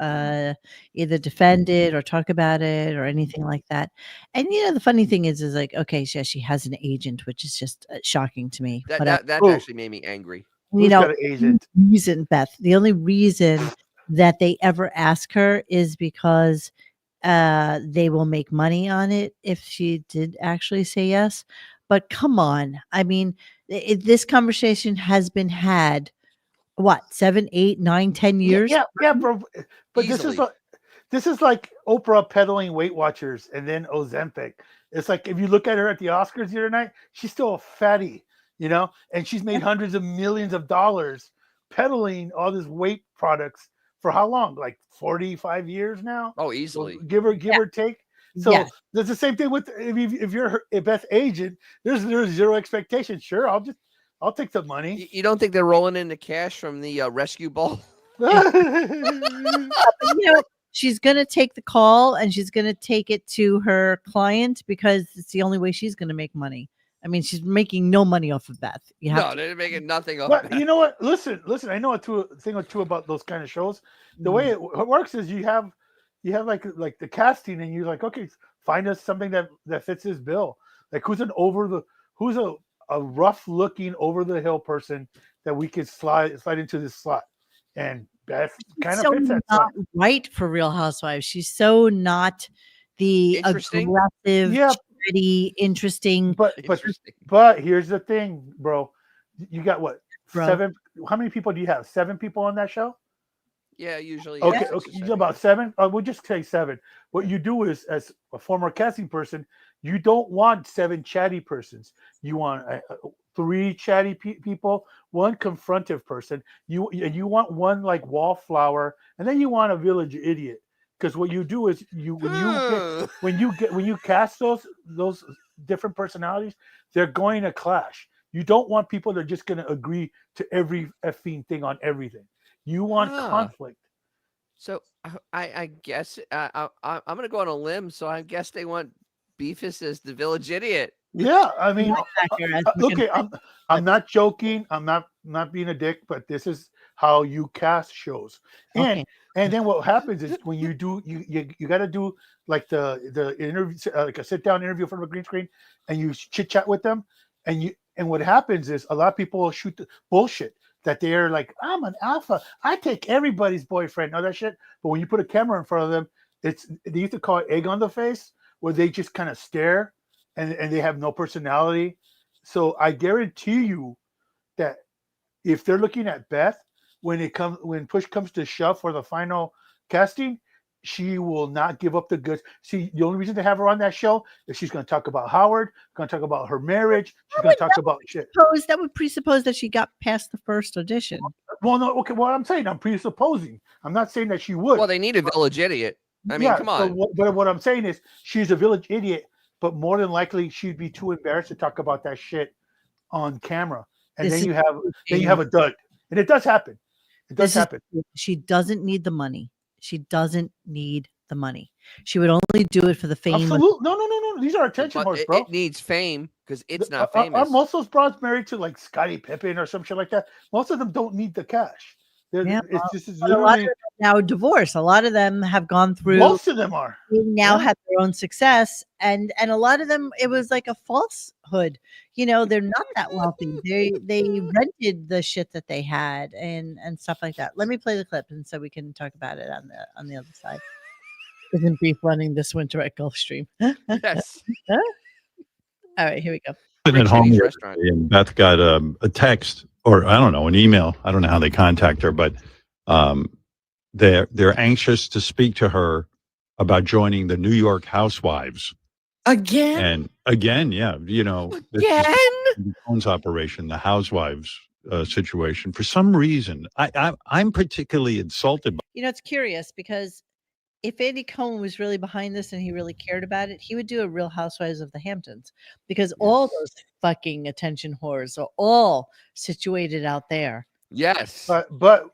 either defend it or talk about it or anything like that. And the funny thing is like, okay, she has an agent, which is just shocking to me. That Oh. actually made me angry. Who's got an agent? The only reason that they ever ask her is because they will make money on it if she did actually say yes. But come on, I mean, this conversation has been had, what, 7, 8, 9, 10 years? Yeah, bro. But Easily. this is like Oprah peddling Weight Watchers and then Ozempic. It's like if you look at her at the Oscars the other night, she's still a fatty, and she's made hundreds of millions of dollars peddling all these weight products for how long? Like 45 years now? Oh, easily. Give or take. So Yes. there's the same thing with if you're a Beth agent, there's zero expectation. Sure, I'll take the money. You don't think they're rolling in the cash from the rescue ball? She's going to take the call and she's going to take it to her client because it's the only way she's going to make money. I mean, she's making no money off of Beth. No, they're making nothing off But of that. you know what? Listen. I know a thing or two about those kind of shows. The way it works is you have like the casting, and you're like, okay, find us something that fits this bill. Like who's a rough looking over the hill person that we could slide into this slot, and Beth kind of so fits that not slot. right for Real Housewives. She's so not the Interesting? aggressive, Yeah. pretty, interesting. Interesting. But here's the thing, bro. You got what? Bro. 7? How many people do you have? 7 people on that show? Yeah, usually. Okay, yeah, you know about 7. We'll just say 7. What you do is, as a former casting person, you don't want 7 chatty persons. You want 3 chatty people, 1 confrontive person. You want 1 like wallflower, and then you want a village idiot. Because what you do is when you cast those different personalities, they're going to clash. You don't want people that are just going to agree to every effing thing on everything. You want conflict. So I guess I'm going to go on a limb. So I guess they want Beefus as the village idiot. Yeah, I mean, okay, I'm not joking. I'm not being a dick, but this is how you cast shows. And then what happens is when you do, you got to do like the interview, like a sit down interview in front of a green screen, and you chit chat with them, and what happens is a lot of people shoot the bullshit that they're like, I'm an alpha, I take everybody's boyfriend, all that shit. But when you put a camera in front of them, they used to call it egg on the face, where they just kind of stare and they have no personality. So I guarantee you that if they're looking at Beth, when push comes to shove for the final casting, she will not give up the goods. See, the only reason to have her on that show is she's going to talk about Howard, going to talk about her marriage, she's going to talk about shit. That would presuppose that she got past the first audition. Well, no, okay. What I'm saying, I'm presupposing. I'm not saying that she would. Well, they need a village idiot. I mean, come on. But what I'm saying is she's a village idiot, but more than likely she'd be too embarrassed to talk about that shit on camera. And then you have a dud. And it does happen. It does happen. She doesn't need the money. She doesn't need the money. She would only do it for the fame. Absolutely. No. These are attention whores, bro. It needs fame because it's not famous. Are most of those broads married to like Scottie Pippen or some shit like that? Most of them don't need the cash. Yeah, It's just but a lot of literally them now divorced. A lot of them have gone through. most of them are. They now Yeah. have their own success, and a lot of them, it was like a falsehood. They're not that wealthy. They rented the shit that they had and stuff like that. Let me play the clip, and so we can talk about it on the other side. Isn't beef running this winter at Gulfstream? Yes. All right, here we go. Sitting at Great home Chinese the other restaurant. day, and Beth got a text, or I don't know, an email. I don't know how they contact her, but they're anxious to speak to her about joining the New York Housewives. Again? And again, yeah, this is Again? the phones operation, the Housewives situation. For some reason, I'm particularly insulted by It's curious because if Andy Cohen was really behind this and he really cared about it, he would do a Real Housewives of the Hamptons, because all Yes. those fucking attention whores are all situated out there. Yes. But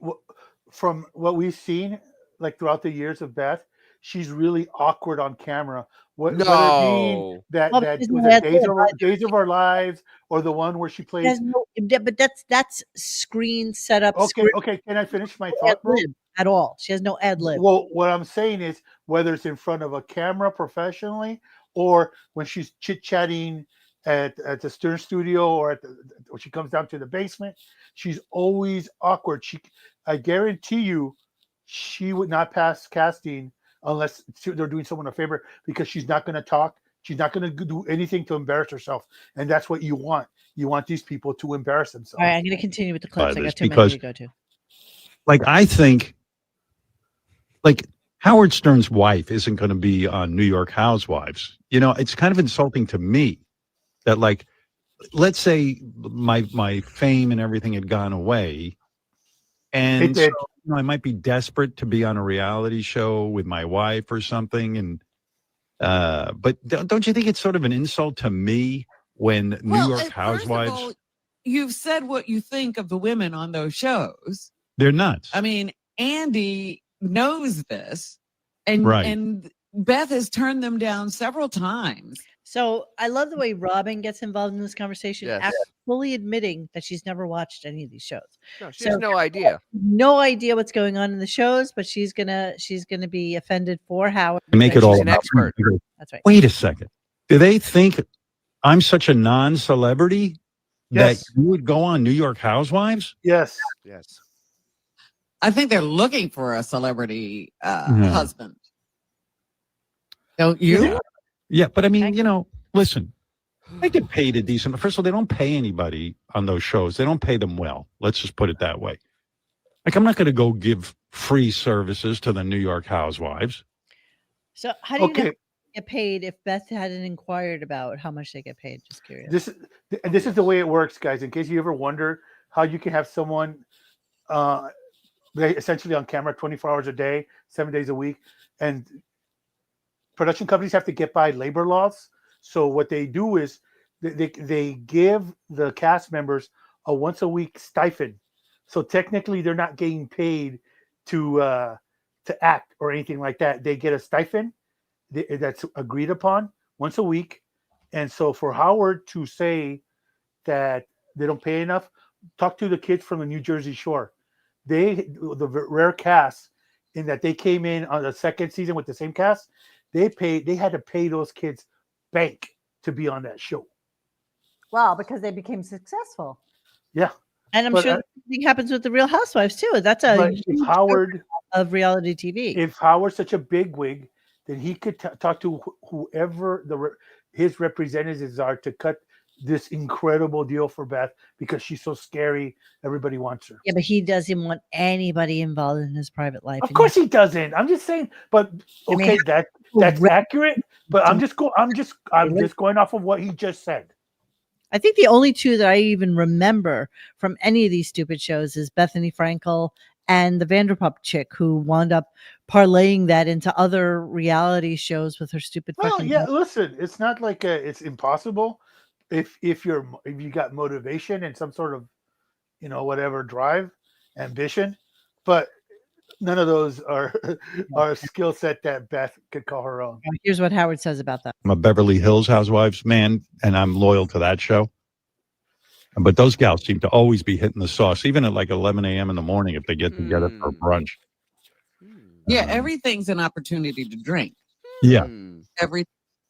from what we've seen, like throughout the years of Beth, she's really awkward on camera. Whether it being No. that Well, that she's was not it that good. Days of Our Lives, or the one where she plays. There's no, but that's screen setup. Okay. Can I finish my thought, bro? At all. She has no ad lib. Well, what I'm saying is, whether it's in front of a camera professionally, or when she's chit chatting at the Stern studio, or when she comes down to the basement, she's always awkward. I guarantee you, she would not pass casting unless they're doing someone a favor, because she's not going to talk. She's not going to do anything to embarrass herself, and that's what you want. You want these people to embarrass themselves. All right, I'm going to continue with the clips. I this got too many because- to go to. I think, Howard Stern's wife isn't going to be on New York Housewives. It's kind of insulting to me that, let's say my fame and everything had gone away, and It did. so, I might be desperate to be on a reality show with my wife or something, and but don't you think it's sort of an insult to me when New York Housewives? First of all, you've said what you think of the women on those shows. They're nuts. I mean, Andy knows this, and Right. and Beth has turned them down several times. So I love the way Robin gets involved in this conversation Yes. after fully admitting that she's never watched any of these shows. No, she has no idea. No idea what's going on in the shows, but she's gonna be offended for Howard. Make that it all she's an about expert. me. That's right. Wait a second. Do they think I'm such a non-celebrity Yes. that you would go on New York Housewives? Yes. Yes. I think they're looking for a celebrity Yeah. husband. Don't you? Yeah. Yeah, but I mean, Thank listen, they get paid a decent. First of all, they don't pay anybody on those shows. They don't pay them well. Let's just put it that way. I'm not going to go give free services to the New York Housewives. So how do you know Okay. they get paid if Beth hadn't inquired about how much they get paid? Just curious. This is the way it works, guys. In case you ever wonder how you can have someone essentially on camera 24 hours a day, 7 days a week, and production companies have to get by labor laws. So what they do is they give the cast members a once a week stipend. So technically, they're not getting paid to act or anything like that. They get a stipend that's agreed upon once a week. And so for Howard to say that they don't pay enough, talk to the kids from the New Jersey Shore. The rare cast in that they came in on the second season with the same cast. They had to pay those kids bank to be on that show. Well, because they became successful. Yeah. And I'm But, sure the same thing happens with the Real Housewives too. That's a But huge if Howard, of reality TV. if Howard's such a bigwig, then he could talk to whoever his representatives are to cut this incredible deal for Beth, because she's so scary. Everybody wants her. Yeah, but he doesn't want anybody involved in his private life. Of course he doesn't. I'm just saying. But I mean, okay, that's accurate. But I'm just going off of what he just said. I think the only two that I even remember from any of these stupid shows is Bethany Frankel and the Vanderpump chick, who wound up parlaying that into other reality shows with her stupid. Well, fucking yeah. Listen, it's not like it's impossible if you got motivation and some sort of whatever drive, ambition, but none of those are a skill set that Beth could call her own. Here's what Howard says about that. I'm a Beverly Hills Housewives man, and I'm loyal to that show. But those gals seem to always be hitting the sauce, even at like 11 a.m. in the morning if they get together for brunch. Yeah, everything's an opportunity to drink. Yeah. Every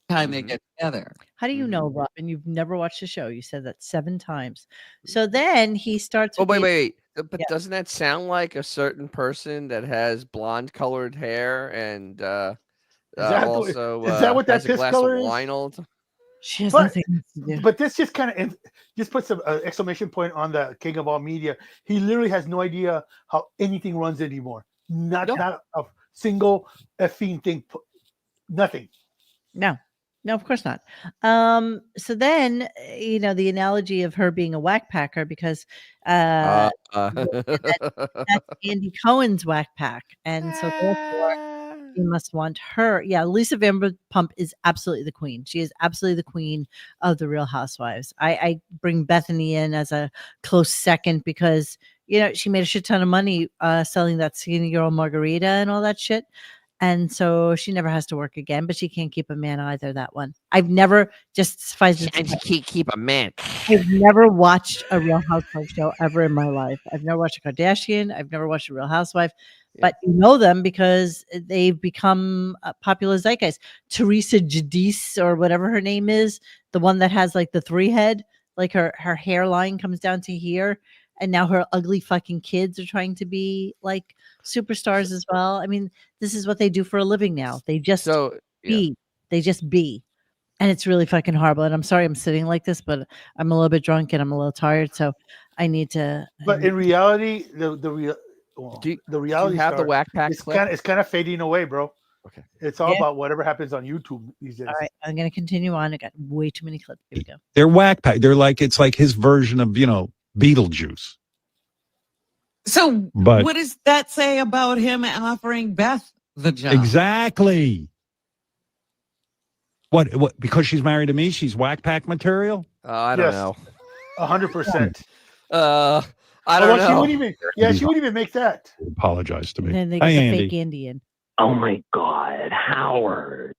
time they get together. How do you know, Robin? You've never watched the show. You said that 7 times. So then he starts. Oh, wait. But doesn't that sound like a certain person that has blonde colored hair and also is that what that has a piss glass color of is? wine all the time? She has But, nothing to do. but this just kind of just puts an exclamation point on the king of all media. He literally has no idea how anything runs anymore. Not a single effing thing. Nothing. No, of course not. So then, the analogy of her being a whack packer because that's Andy Cohen's whack pack. And so therefore you must want her. Yeah, Lisa Vanderpump is absolutely the queen. She is absolutely the queen of the Real Housewives. I bring Bethany in as a close second because she made a shit ton of money selling that skinny girl margarita and all that shit. And so she never has to work again, but she can't keep a man either. That one. I've never keep a man. I've never watched a Real Housewives show ever in my life. I've never watched a Kardashian. I've never watched a Real Housewife, but you know them because they've become a popular zeitgeist. Teresa Giudice or whatever her name is, the one that has like the 3 head, like her hairline comes down to here. And now her ugly fucking kids are trying to be like superstars as well. I mean, this is what they do for a living now. They just be. They just be. And it's really fucking horrible. And I'm sorry I'm sitting like this, but I'm a little bit drunk and I'm a little tired. So I need to. But in reality, the reality you have the whack pack clip? It's kind of fading away, bro. Okay. It's all about whatever happens on YouTube these days. All right. I'm going to continue on. I got way too many clips. Here we go. They're whack pack. It's like his version of, Beetlejuice. So But- what does that say about him offering Beth the job? Exactly. What? Because she's married to me, she's whack pack material? I don't know. 100%. I don't know. She wouldn't even make that. Apologize to me. And then they got Hey, the Andy. fake Andy in. Oh my God, Howard.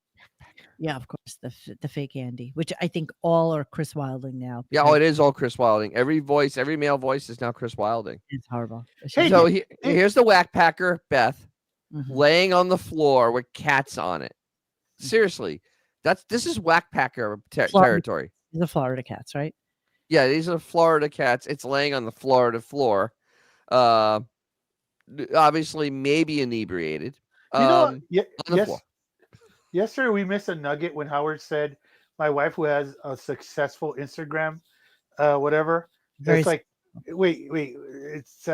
Yeah, of course, the fake Andy, which I think all are Chris Wilding now. Yeah, it is all Chris Wilding. Every male voice is now Chris Wilding. It's horrible. So here's the whack packer, Beth, laying on the floor with cats on it. Seriously, this is whack packer territory. The Florida cats, right? Yeah, these are Florida cats. It's laying on the Florida floor. Obviously, maybe inebriated. On the floor. Yesterday, we missed a nugget when Howard said, my wife who has a successful Instagram, whatever. It's like, wait, it's,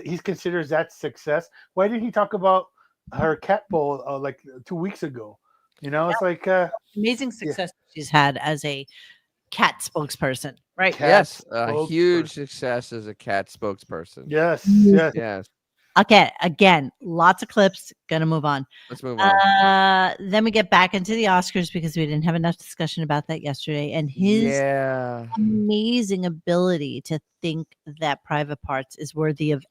he considers that success. Why didn't he talk about her cat bowl like 2 weeks ago? It's like amazing success she's had as a cat spokesperson, right? Yes, a huge success as a cat spokesperson. Yes. Okay, again, lots of clips. Gonna move on. Let's move on. Then we get back into the Oscars because we didn't have enough discussion about that yesterday. And his amazing ability to think that Private Parts is worthy of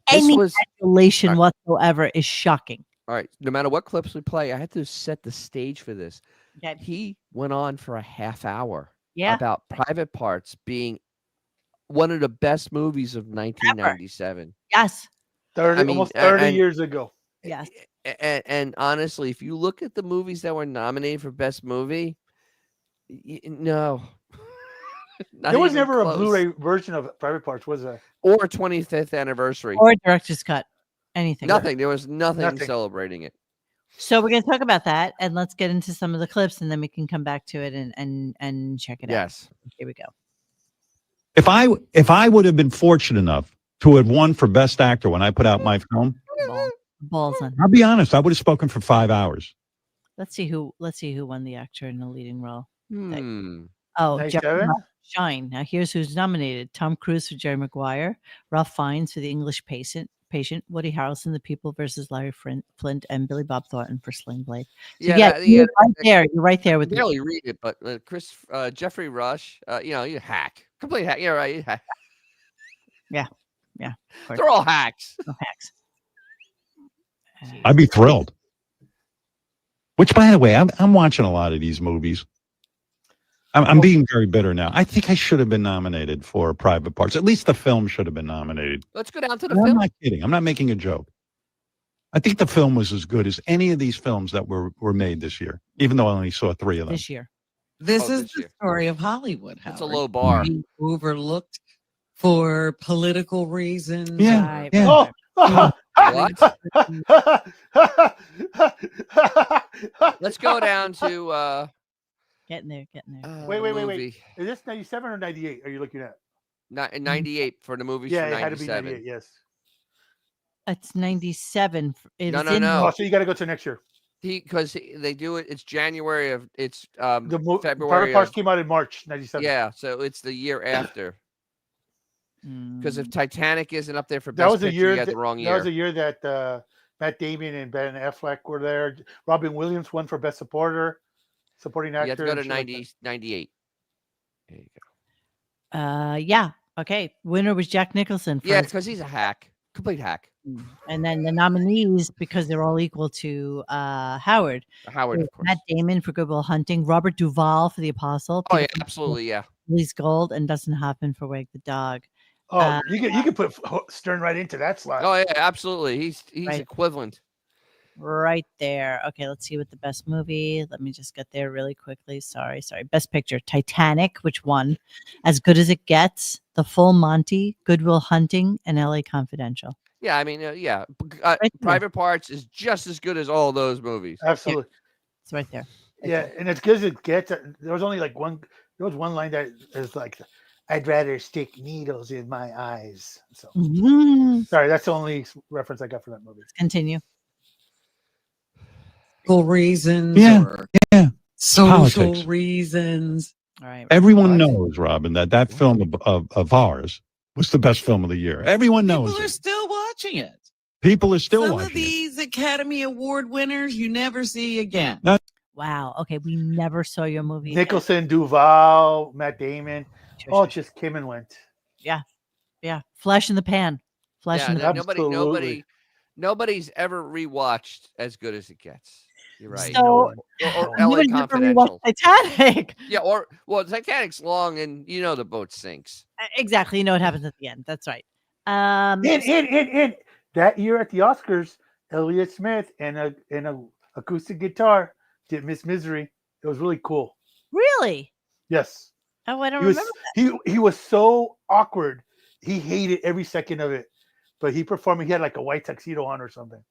any adulation whatsoever is shocking. All right, no matter what clips we play, I had to set the stage for this. Okay. He went on for a half hour about Private Parts being one of the best movies of 1997. Yes. Almost 30 years ago. Yes. And honestly, if you look at the movies that were nominated for Best Movie, no. There was never a Blu-ray version of Private Parts, was there? Or 25th anniversary. Or director's cut. Anything. Nothing. There was nothing celebrating it. So we're going to talk about that, and let's get into some of the clips, and then we can come back to it and check it out. Yes. Here we go. If I would have been fortunate enough to have won for Best Actor when I put out my film, balls on. I'll be honest, I would have spoken for 5 hours. Let's see who won the actor in the leading role. Oh, Shine. Now here's who's nominated: Tom Cruise for Jerry Maguire, Ralph Fiennes for The English Patient, Woody Harrelson, The People versus Larry Flint, and Billy Bob Thornton for Sling Blade. So you're right there with barely read it, but Jeffrey Rush, you hack, complete hack. You're right, you hack. Yeah. They're all hacks. No hacks. I'd be thrilled. Which, by the way, I'm watching a lot of these movies. I'm being very bitter now. I think I should have been nominated for Private Parts. At least the film should have been nominated. Let's go down to the I'm film. not kidding. I'm not making a joke. I think the film was as good as any of these films that were made this year, even though I only saw 3 of them. This year. This Oh, is this the year. story of Hollywood. It's a Howard. low bar. Being overlooked for political reasons. Yeah, Right. yeah. Oh. Let's go down to Getting there. Wait. movie. Is this 97 or 98? Are you looking at? 98 for the movies Yeah, for it had to be 97. 98. Yes. It's 97. No. Oh, so you got to go to next year. Because they do it. It's January of. It's The February. Private Parts Of, came out in March 97. yeah, so it's the year after. Because if Titanic isn't up there for That best was a picture, year. you had the wrong That year. was a year that Matt Damon and Ben Affleck were there. Robin Williams won for Best Supporting Actor. You have to go to and shit like 90, 98. There you go. Yeah. Okay. Winner was Jack Nicholson. For Yeah, his- because he's a hack. Complete hack. and then the nominees, because they're all equal to Howard, Howard. was of course. Matt Damon for Good Will Hunting, Robert Duvall for The Apostle, Oh, Peter yeah, absolutely, yeah. Lise Gold, and Dustin Hoffman for Wag the Dog. Oh, you can put Stern right into that slot. Oh, yeah, absolutely. He's Right. equivalent. Right there. Okay, let's see what the best movie. Let me just get there really quickly. Sorry. Best picture: Titanic, which won. As Good as It Gets, The Full Monty, Good Will Hunting, and L.A. Confidential. Yeah, I mean, yeah. Right there. Private Parts is just as good as all those movies. Absolutely. It's right there. Yeah, and as good as it gets, there was only like one. There was one line that is like, "I'd rather stick needles in my eyes." So Mhm. sorry, that's the only reference I got for that movie. Continue. Reasons Yeah, or yeah. social Politics. reasons. All right. Everyone knows, Robin, that film of ours was the best film of the year. Everyone knows People are it. still watching it. People are still Some watching of these Academy Award winners you never see again. Wow. Okay, we never saw your movie. again. Nicholson, Duvall, Matt Damon, all just came and went. Yeah. Flash in the pan. Flash in the pan. Absolutely. Nobody's ever rewatched As Good as It Gets. You're right. So or you LA would never Confidential. rewatch Titanic. Yeah, Titanic's long and you know the boat sinks. Exactly. You know what happens at the end. That's right. In that year at the Oscars, Elliott Smith and a acoustic guitar did Miss Misery. It was really cool. Really? Yes. Oh, I don't He was remember. he was so awkward. He hated every second of it. But he performed. He had like a white tuxedo on or something.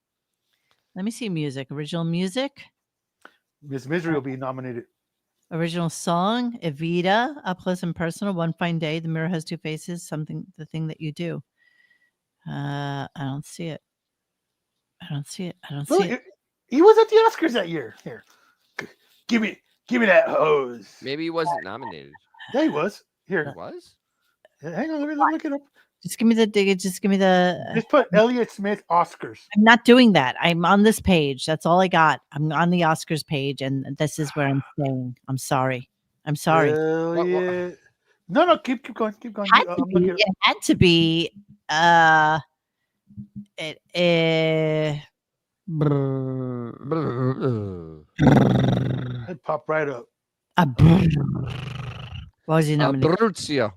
Let me see music. Original music. Miss Misery will be nominated. Original song. Evita. Up Close and Personal. One Fine Day. The Mirror Has Two Faces. The Thing That You Do. I don't see it. I don't see it. He was at the Oscars that year. Here, give me that hose. Maybe he wasn't nominated. Yeah, he was. Here, He was? hang on. Let me look it up. Just give me the. Just put Elliott Smith Oscars. I'm not doing that. I'm on this page. That's all I got. I'm on the Oscars page, and this is where I'm staying. I'm sorry. Elliott. No, keep going. Keep going. It had to be. It popped right up. What was he nominated? Abruzio.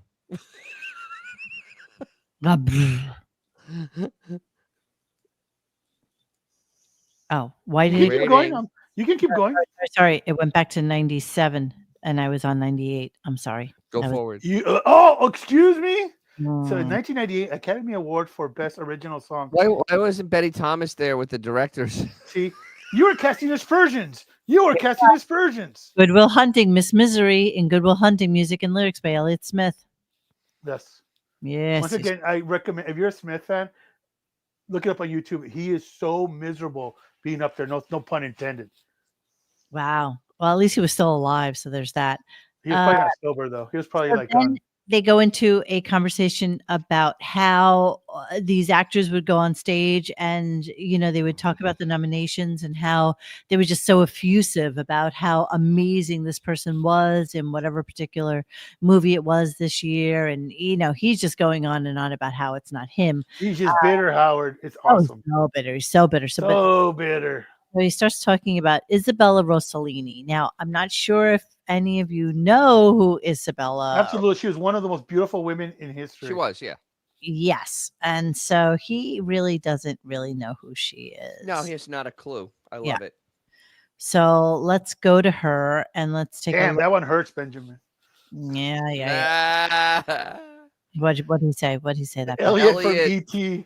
Oh, why did You it? can keep going. You can keep going. Sorry, it went back to 97, and I was on 98. I'm sorry. Go I was- forward. Excuse me. So in Mm. 1998 Academy Award for Best Original Song. Why wasn't Betty Thomas there with the directors? See, you were casting aspersions. Good Will Hunting, Miss Misery in Good Will Hunting, music and lyrics by Elliott Smith. Yes. Yes. Once again, I recommend if you're a Smith fan, look it up on YouTube. He is so miserable being up there. No pun intended. Wow. Well, at least he was still alive, so there's that. He was probably not sober though. He was probably So like then they go into a conversation about how these actors would go on stage and, they would talk about the nominations and how they were just so effusive about how amazing this person was in whatever particular movie it was this year. And, he's just going on and on about how it's not him. he's just bitter, Howard. It's awesome. So bitter. He's so bitter. So bitter. So he starts talking about Isabella Rossellini. Now, I'm not sure if any of you know who Isabella, Absolutely, she was one of the most beautiful women in history. She was, yeah. yes, and so he really doesn't really know who she is. No, he has not a clue. I Yeah. love it. So let's go to her and let's take a Damn, look. that one hurts, Benjamin. Yeah. Ah, What did he say? What did he say that? for? Elliot from Elliot ET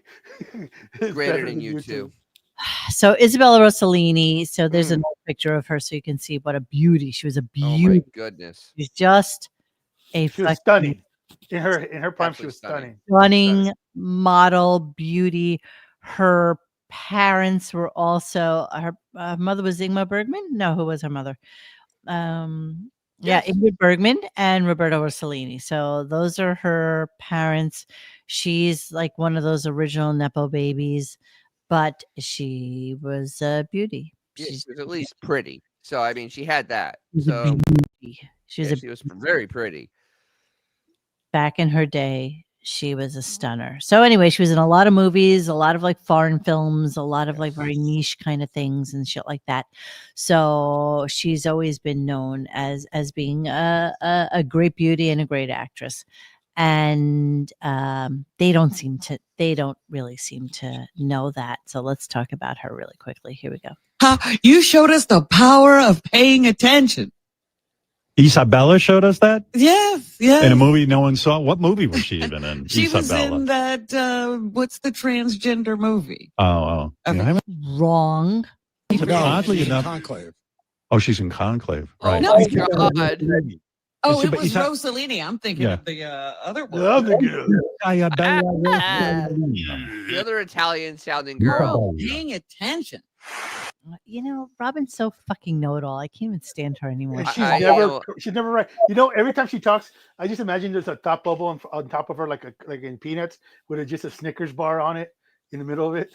is greater better than you two. So Isabella Rossellini. So there's Mm. another picture of her, so you can see what a beauty. She was a Oh my beauty. goodness. She's just a She was fucking stunning. In her prime, she Absolutely was stunning. stunning. stunning model beauty. Her parents were also her mother was Ingmar Bergman. No, who was her mother? Yeah, Yes. Ingrid Bergman and Roberto Rossellini. So those are her parents. She's like one of those original Nepo babies, but she was a beauty. Yeah, She's she was at least pretty. So I mean, she had that. she was a So beauty. She was yeah, a she was very pretty. back in her day. She was a stunner. So anyway, she was in a lot of movies, a lot of like foreign films, a lot of like very niche kind of things and shit like that. So she's always been known as being a great beauty and a great actress. And they don't really seem to know that. So let's talk about her really quickly. Here we go. You showed us the power of paying attention. Isabella showed us that Yes. in a movie no one saw. What movie was she even in? She was Isabella. in that, what's the transgender movie? Oh. Okay. Yeah, I haven't- Wrong. oddly enough, Conclave. oh, she's in Conclave, Oh right? my God. Oh, Is it it- was is that- Rossellini. I'm thinking Yeah. of the other one. The other girl. Isabella The other Italian sounding girl. Paying attention. You know, Robin's so fucking know-it-all. I can't even stand her anymore. And I- she's never right. You know, every time she talks, I just imagine there's a thought bubble on top of her, like in Peanuts, with just a Snickers bar on it in the middle of it.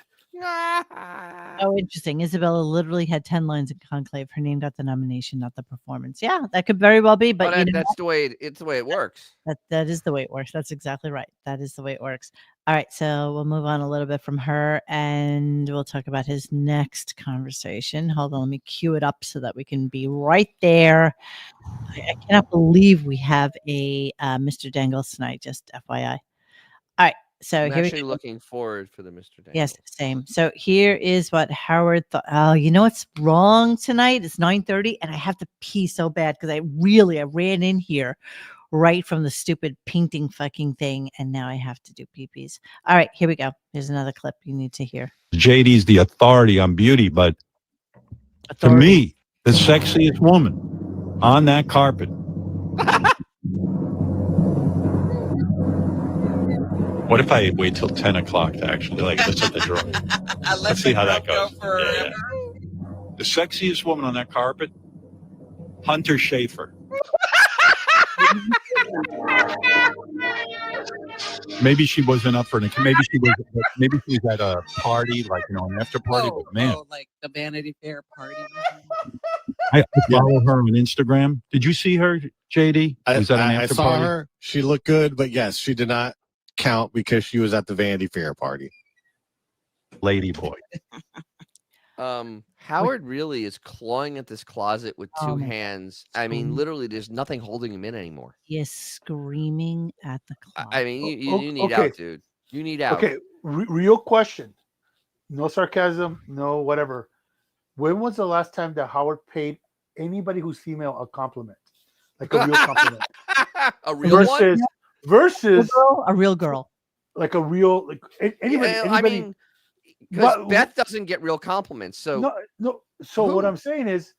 Oh, interesting. Isabella literally had 10 lines in Conclave. Her name got the nomination, not the performance. Yeah, that could very well be, but But you know, that's the way it's the way it works. that is the way it works. That's exactly right. That is the way it works. All right, so we'll move on a little bit from her and we'll talk about his next conversation. Hold on, let me cue it up so that we can be right there. I cannot believe we have a Mr. Dangles tonight, just FYI. All right, so I'm here we actually go. looking forward for the Mr. Dangles. Yes, same. So here is what Howard thought. Oh, you know what's wrong tonight? It's 9:30 and I have to pee so bad because I ran in here right from the stupid painting fucking thing and now I have to do pee-pees. All right, here we go. Here's another clip you need to hear. JD's the authority on beauty, but to me, the sexiest woman on that carpet. What if I wait till 10 o'clock to actually let's let the draw. Let's see how that goes. Yeah. The sexiest woman on that carpet, Hunter Schafer. Maybe she wasn't up for it. Maybe she was at a party, an after party. But man, like the Vanity Fair party. I follow her on Instagram. Did you see her, JD? Was that an I after saw party? her. She looked good, but yes, she did not count because she was at the Vanity Fair party. Ladyboy. Howard really is clawing at this closet with two my hands. I mean, literally, there's nothing holding him in anymore. He is screaming at the clock. I mean, you need Okay. out, dude. You need out. Okay, real question. No sarcasm, no whatever. When was the last time that Howard paid anybody who's female a compliment? Like a real compliment. A real one? Versus a real girl. like a real anybody. Yeah, anybody I mean, because What- Beth doesn't get real compliments. So no. So what Who? I'm saying is,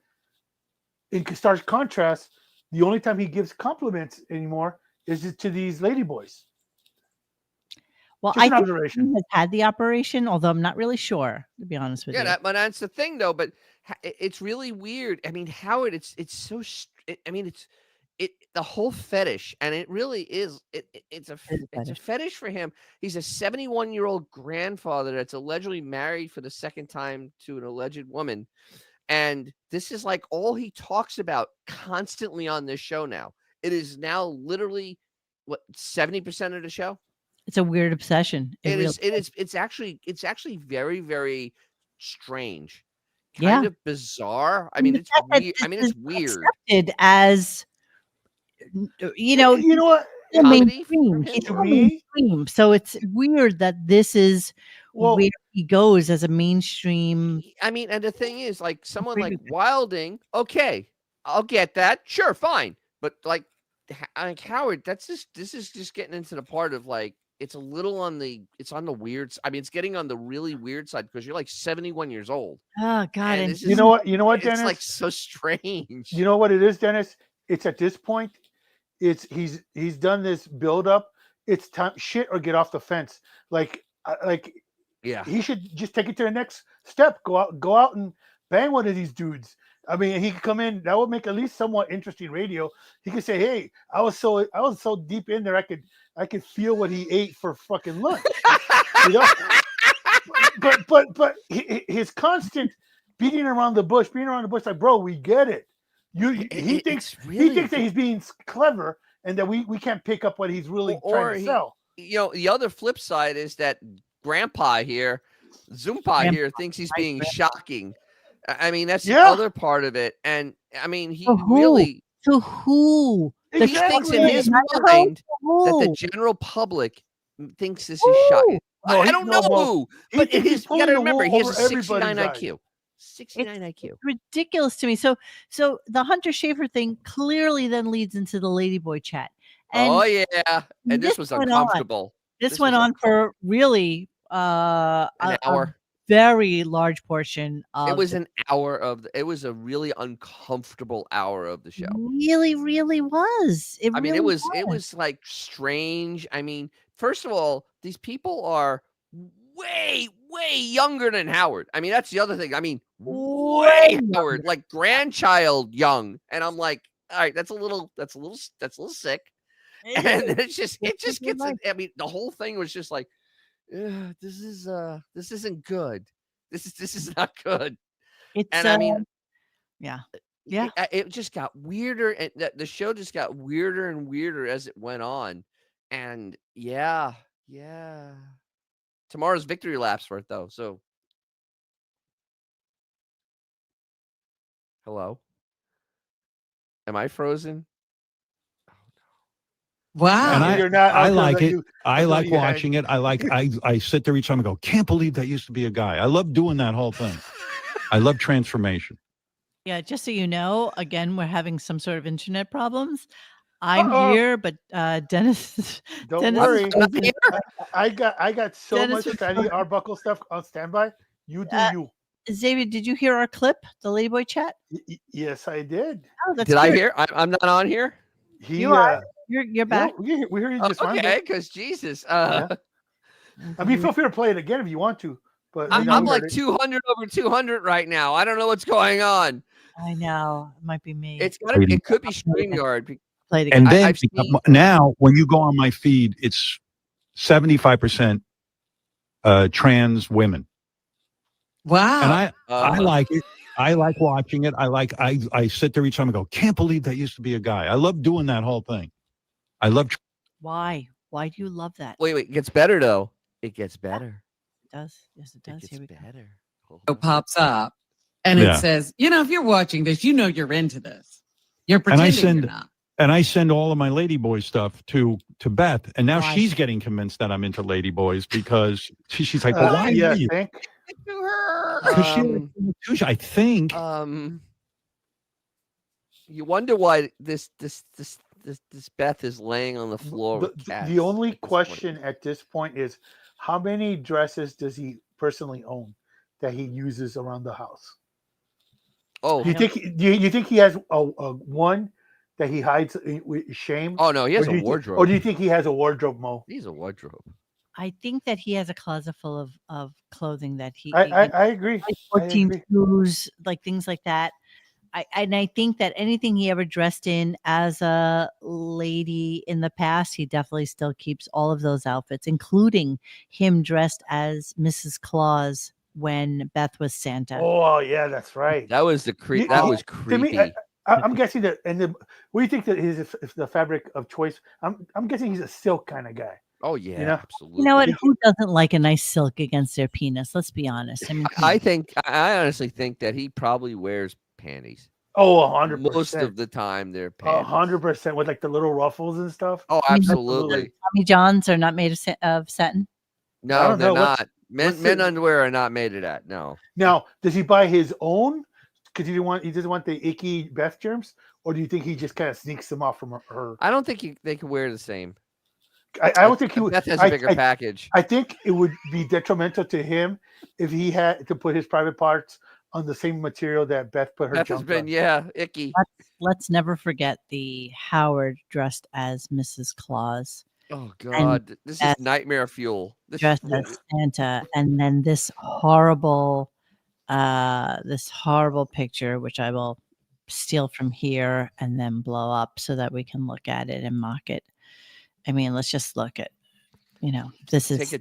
in stark contrast, the only time he gives compliments anymore is to these ladyboys. Well, Just I an think observation. he has had the operation, although I'm not really sure, to be honest with yeah, you. that's the thing, though. But it's really weird. I mean, Howard, it's so. I mean, it's the whole fetish, and it really is. It's a fetish for him. He's a 71-year-old grandfather that's allegedly married for the second time to an alleged woman, and this is like all he talks about constantly on this show now. It is now literally 70% of the show. It's a weird obsession. It's actually very, very strange. kind of bizarre. I mean, The it's fact that weird. I mean, this it's is weird. accepted as You know what? the Comedy from mainstream. him? He's To the me, mainstream, so it's weird that this is well, where he goes as a mainstream. I mean, and the thing is, like someone like Pretty- Wilding, okay, I'll get that. Sure, fine. But like Howard, this is just getting into the part of like it's a little on the weird. I mean, it's getting on the really weird side because you're like 71 years old. Oh God! And And this you is know what? You know what, it's like Dennis? so strange. You know what it is, Dennis? It's at this point. It's he's done this build up. It's time shit or get off the fence. Like Yeah. he should just take it to the next step. Go out and bang one of these dudes. I mean, he could come in. That would make at least somewhat interesting radio. He could say, "Hey, I was so deep in there, I could feel what he ate for fucking lunch." You know, but his constant beating around the bush, like, bro, we get it. He thinks that he's being clever and that we can't pick up what he's really trying to sell. You know, the other flip side is that Grandpa here, Zoompa here, thinks he's being shocking. I mean, that's the other part of it. And I mean, he really to who? he thinks in his mind that the general public thinks this is shocking. No, I don't know who, but it is. You got to remember, he has a 69 everybody's IQ. 69 IQ. Ridiculous to me. So the Hunter Schafer thing clearly then leads into the Ladyboy chat. And Oh yeah, and this was went on. uncomfortable. This went on for really an hour. Very large portion of It was an hour of it was a really uncomfortable hour of the show. Really, really was. I mean, it was like strange. I mean, first of all, these people are way younger than Howard. I mean, that's the other thing. I mean, way Howard, like grandchild young. And I'm like, all right, that's a little sick. And it just gets I mean, the whole thing was just like, this isn't good. This is not good. It's I mean, yeah. It just got weirder, and the show just got weirder and weirder as it went on. And yeah. Tomorrow's victory laps for it though. So hello. Am I frozen? Wow. And You're not. I like it. I like you had. watching it. I sit there each time and go, can't believe that used to be a guy. I love doing that whole thing. I love transformation. Yeah, just so you know, again, we're having some sort of internet problems. I'm here, but Dennis. Don't Dennis worry. is- I got so Dennis much is Fatty Arbuckle stuff on standby. You do you. Xavier, did you hear our clip, the Ladyboy chat? Yes, I did. Oh, that's Did I good. hear? I'm not on here. You are. You're back. We hear you just fine. Okay, because Jesus. I mean, feel free to play it again if you want to. But I'm like 200 over 200 right now. I don't know what's going on. I know. It might be me. It could be StreamYard. Played And then I've seen- now, when you go on my feed, it's 75% trans women. Wow. And I like it. I like watching it. I sit there each time and go, can't believe that used to be a guy. I love doing that whole thing. I love. Why? Why do you love that? Wait, it gets better though. It gets better. It does. Yes, it does. It Here we gets go. better. It pops up and Yeah. it says, you know, if you're watching this, you know you're into this. You're pretending you're not. And I send all of my Ladyboy stuff to Beth, and now Why? she's getting convinced that I'm into Ladyboys because she's like, well, why yeah, are you? thank. I think. You wonder why this Beth is laying on the floor. With cats The only at this point. question at this point is, how many dresses does he personally own that he uses around the house? Oh, Do you think he has a one that he hides with shame? oh no, he has Or do a you wardrobe. Or do you think he has a wardrobe, Mo? He's a wardrobe. I think that he has a closet full of clothing that he. I agree. like I 14 agree. shoes, like things like that. I think that anything he ever dressed in as a lady in the past, he definitely still keeps all of those outfits, including him dressed as Mrs. Claus when Beth was Santa. Oh yeah, that's right. That was the You- that you- was To me, creepy. I'm guessing that. And what do you think that is the fabric of choice? I'm guessing he's a silk kind of guy. Oh yeah, You know? absolutely. You know what? Who doesn't like a nice silk against their penis? Let's be honest. I mean, I honestly think that he probably wears panties. Oh, Most 100%. of the time, they're panties. 100% with like the little ruffles and stuff. Oh, I mean, absolutely. Tommy Johns are not made of satin. I No, don't they're know not. what's Men the- underwear are not made of that. No. Now, does he buy his own? Because he doesn't want the icky Beth germs, or do you think he just kind of sneaks them off from her? I don't think they can wear the same. I don't think he would. Beth has a bigger package. I think it would be detrimental to him if he had to put his private parts on the same material that Beth put her Beth has junk been, on. yeah, icky. Let's never forget the Howard dressed as Mrs. Claus. Oh God, this is Beth nightmare fuel. This dressed as Santa, and then this horrible picture, which I will steal from here and then blow up so that we can look at it and mock it. I mean, let's just look at, this is take a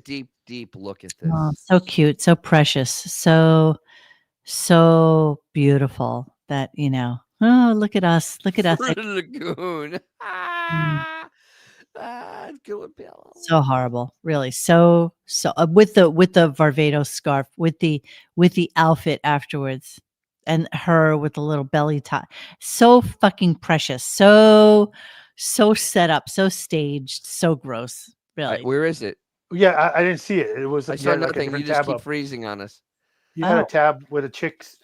deep look at this. oh, so cute, so precious, so beautiful that, oh, look at us. Fruit of the Lagoon. Good pillow. So horrible, really. So with the Varvatos scarf, with the outfit afterwards, and her with the little belly tie. So fucking precious. So set up, so staged, so gross. Really. Where is it? Yeah, I didn't see it. It was I you saw had, like, a nothing. You different just tab keep up. freezing on us. You had a Oh. tab with a chick's.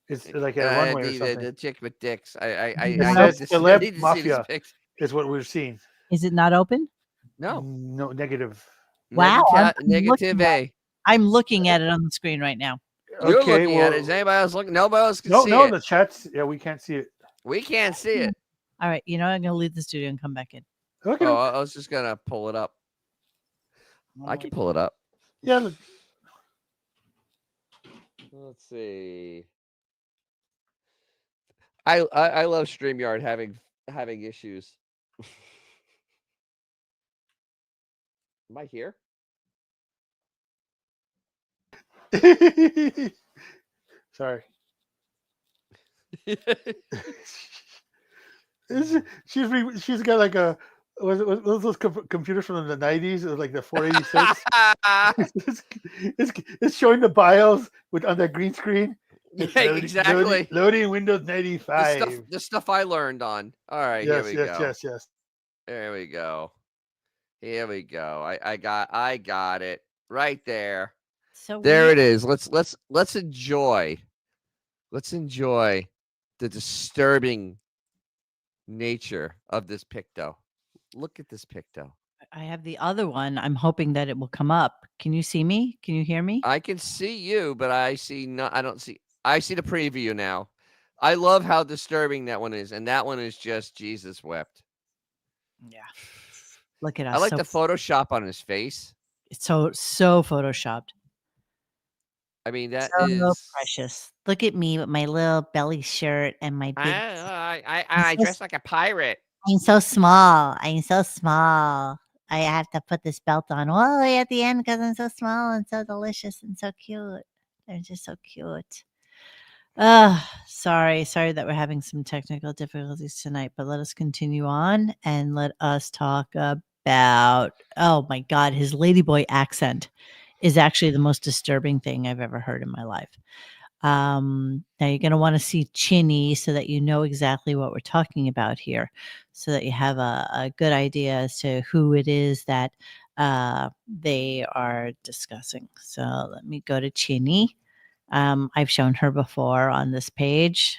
It's like a runway or the something. chick with dicks. I It need says to celeb see this mafia pic. is what we're seeing. Is it not open? No. No, negative. Wow, I'm Negative A. I'm looking at it on the screen right now. You're Okay, looking well, at it. Is anybody else looking? Nobody else can see no, it. the chats. Yeah, we can't see it. We can't see it. All right, I'm gonna leave the studio and come back in. Okay. Oh, I was just gonna pull it up. I can pull it up. Yeah. Look. Let's see. I love StreamYard having issues. Am I here? Sorry. She's got like a was those computers from the 90s, like the 486. it's showing the BIOS on that green screen. Yeah, Loading, exactly. Loading Windows 95. The stuff I learned on. All right, here we go. Yes. There we go. Here we go. I got it right there. So there it is. Let's enjoy. Let's enjoy the disturbing nature of this picto. Look at this picto. I have the other one. I'm hoping that it will come up. Can you see me? Can you hear me? I can see you, but I see I don't see. I see the preview now. I love how disturbing that one is, and that one is just Jesus wept. Yeah. Look at us. I like the Photoshop on his face. It's so photoshopped. I mean, that so is precious. Look at me with my little belly shirt and my big. I dress like a pirate. I'm so small. I have to put this belt on all the way at the end because I'm so small and so delicious and so cute. They're just so cute. Sorry that we're having some technical difficulties tonight, but let us continue on and let us talk about, oh my God, his ladyboy accent is actually the most disturbing thing I've ever heard in my life. Now you're going to want to see Chinny so that you know exactly what we're talking about here, so that you have a good idea as to who it is that they are discussing. So let me go to Chinny. I've shown her before on this page.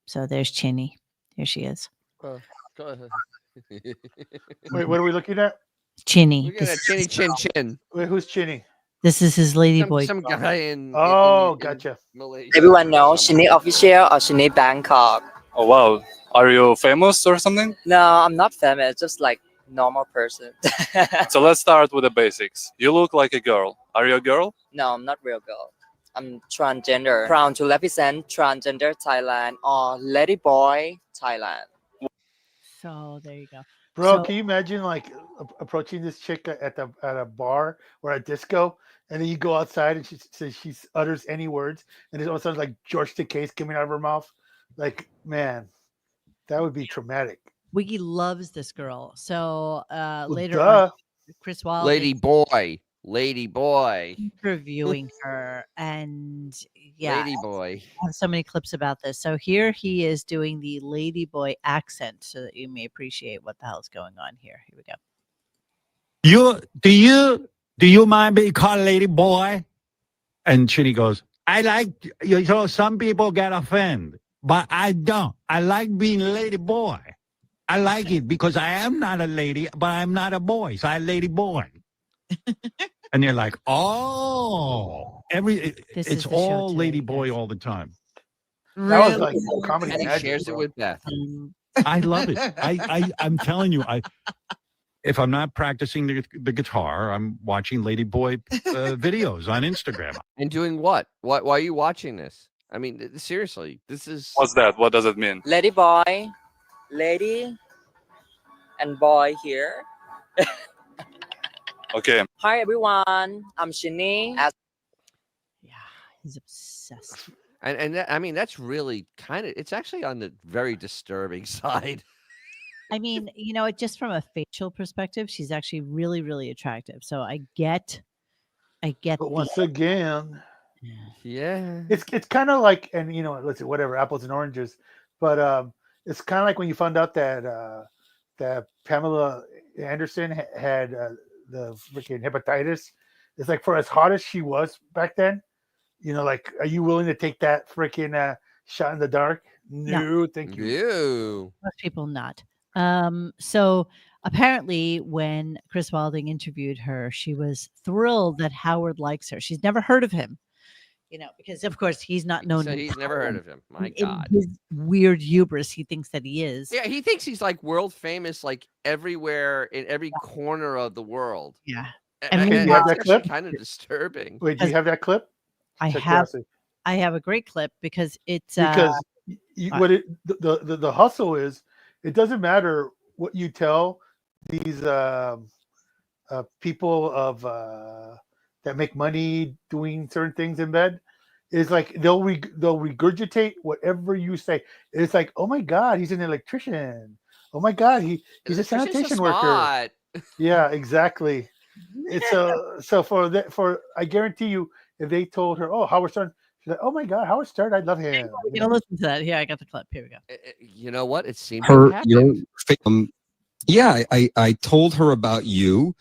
So there's Chinny. Here she is. Go ahead. Wait, what are we looking at? Chinny. Look at that Chinny Chin. Wait, who's Chinny? This is his ladyboy. Some guy in gotcha. Malaysia. Everyone knows Sydney official or Sydney Bangkok. Oh wow, are you famous or something? No, I'm not famous, just like normal person. So let's start with the basics. You look like a girl. Are you a girl? No, I'm not real girl. I'm transgender. Proud to represent transgender Thailand or ladyboy Thailand. So there you go. Bro, can you imagine like approaching this chick at a bar or a disco, and then you go outside and she says she utters any words, and it all sounds like George Takei's coming out of her mouth? Like, man, that would be traumatic. Wiggy loves this girl. So later duh. on, Chris Wilde Lady boy. interviewing her, and yeah, Lady boy. I have so many clips about this. So here he is doing the ladyboy accent, so that you may appreciate what the hell's going on here. Here we go. Do you mind being called lady boy? And Chinny goes, I like, you know, some people get offended, but I don't. I like being lady boy. I like it because I am not a lady, but I'm not a boy, so I lady boy. And they're like, oh, it's all lady boy all the time. That was like comedy. And he magic, shares it bro. with Beth. I love it. I'm telling you, if I'm not practicing the guitar, I'm watching lady boy videos on Instagram. And doing what? Why are you watching this? I mean, seriously, this is. What's that? What does it mean? Lady boy, lady, and boy here. Okay. Hi everyone, I'm Shinny. Yeah, he's obsessed. And that, I mean, that's really kind of. It's actually on the very disturbing side. I mean, you know, just from a facial perspective, she's actually really, really attractive. So I get. But once again, Yeah. it's kind of like, and you know, let's say whatever, apples and oranges, but it's kind of like when you found out that that Pamela Anderson had the freaking hepatitis. It's like, for as hot as she was back then, you know, like, are you willing to take that freaking shot in the dark? No, thank you. Ew. Most people not. So apparently, when Chris Wilding interviewed her, she was thrilled that Howard likes her. She's never heard of him, you know, because of course he's not known. So in he's never heard of him. My in God. his weird hubris, he thinks that he is. Yeah, he thinks he's like world famous, like everywhere in every corner of the world. Yeah. And And you have that clip? Kind of disturbing. Wait, do you have that clip? I Check have. this out. I have a great clip because it's Because what it the hustle is, it doesn't matter what you tell these people of that make money doing certain things in bed. It's like they'll regurgitate whatever you say. It's like, oh my God, he's an electrician. Oh my God, he's a sanitation worker. Yeah, exactly. It's so for I guarantee you, if they told her, oh, Howard Stern, she's like, oh my God, Howard Stern, I love him. We're gonna listen to that. Here, I got the clip. Here we go. You know what? It seemed her to your happen. yeah, I told her about you.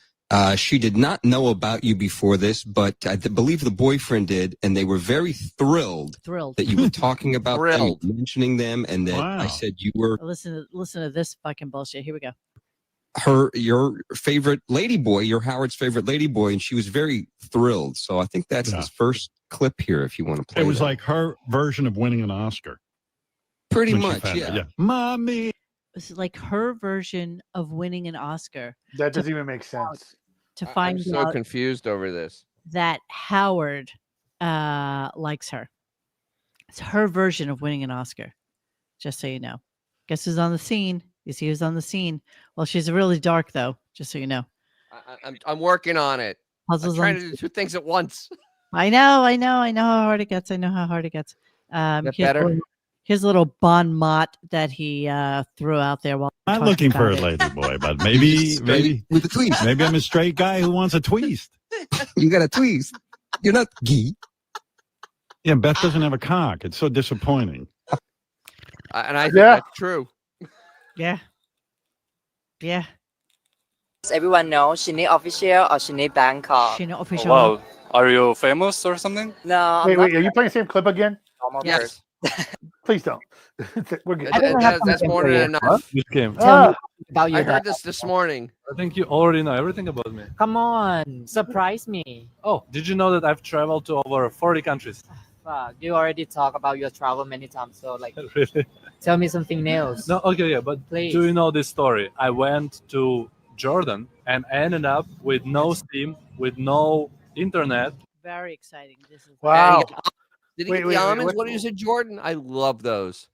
She did not know about you before this, but I believe the boyfriend did, and they were very thrilled that you were talking about them, you were mentioning them, and that I said you were Listen to this fucking bullshit. Here we go. your favorite ladyboy, your Howard's favorite ladyboy, and she was very thrilled. So I think that's his first clip here. If you want to play, It was like her version of winning an Oscar. Pretty when she much, found it, yeah. Mommy. This is like her version of winning an Oscar. That doesn't even make sense. To find I'm so out confused over this. that Howard likes her. It's her version of winning an Oscar. Just so you know. Guess who's on the scene? You see who's on the scene? Well, she's really dark though. Just so you know. I'm working on it. Puzzles I'm trying on- to do two things at once. I know how hard it gets. I know how hard it gets. That better? Here's a little bon mot that he threw out there while I'm not looking for a lady boy, but maybe with a twist. Maybe I'm a straight guy who wants a twist. You got a twist. You're not gay. Yeah, Beth doesn't have a cock. It's so disappointing. And I think that's true. Yeah. Yeah. Does everyone know Shinny Official or Shinny Bangkok? Shinny Oh, wow. Are you famous or something? No. Wait, are you playing the same clip again? Yes. Please don't. We're good. That's more than enough. You came. Tell me about I your heard this morning. I think you already know everything about me. Come on, surprise me. Oh, did you know that I've traveled to over 40 countries? Fuck, you already talk about your travel many times, so like, Really? tell me something else. No, okay, yeah, but Please. do you know this story? I went to Jordan and ended up with no steam, with no internet. Very exciting. This is Wow. Did he get the almonds? What is it, Jordan? I love those.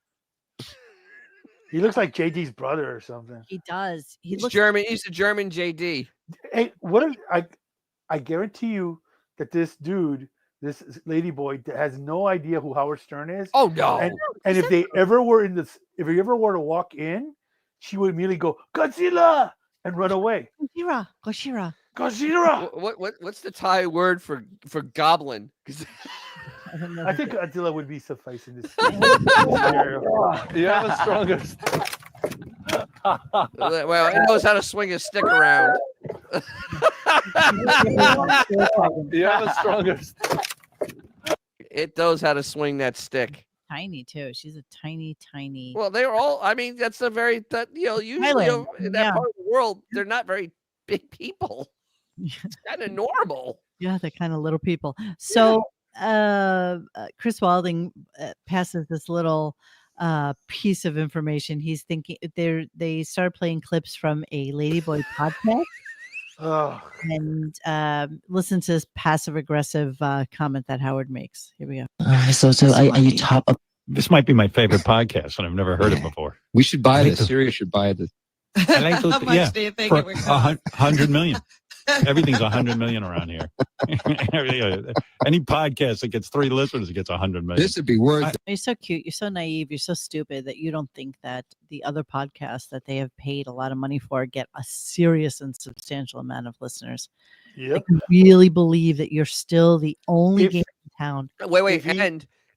He looks like JD's brother or something. He does. He He's looks German. He's a German JD. Hey, I guarantee you that this dude, this ladyboy, has no idea who Howard Stern is. Oh no! And if they ever were in this, if he ever were to walk in, she would immediately go Godzilla and run away. Goshira. Gojira. What's the Thai word for goblin? 'Cause I think Godzilla would be suffice in this scenario. You have a stronger stick. well, it knows how to swing a stick around. You have a stronger stick. It knows how to swing that stick. Tiny too. She's a tiny. Well, they were all. I mean, that's a very usually Thailand, in that yeah. part of the world, they're not very big people. It's kind of normal. Yeah, they're kind of little people. So Chris Wilding passes this little piece of information. He's thinking they started playing clips from a Ladyboy podcast. And listen to this passive aggressive comment that Howard makes. Here we go. So are you top of? This might be my favorite podcast, and I've never heard it before. We should buy this. Sirius should buy this. I like those, How much do you think for it would cost? 100 million. Everything's 100 million around here. Any podcast that gets 3 listeners gets 100 million. This would be worth. You're so cute. You're so naive. You're so stupid that you don't think that the other podcasts that they have paid a lot of money for get a serious and substantial amount of listeners. Yep. I really believe that you're still the only game in town. Wait,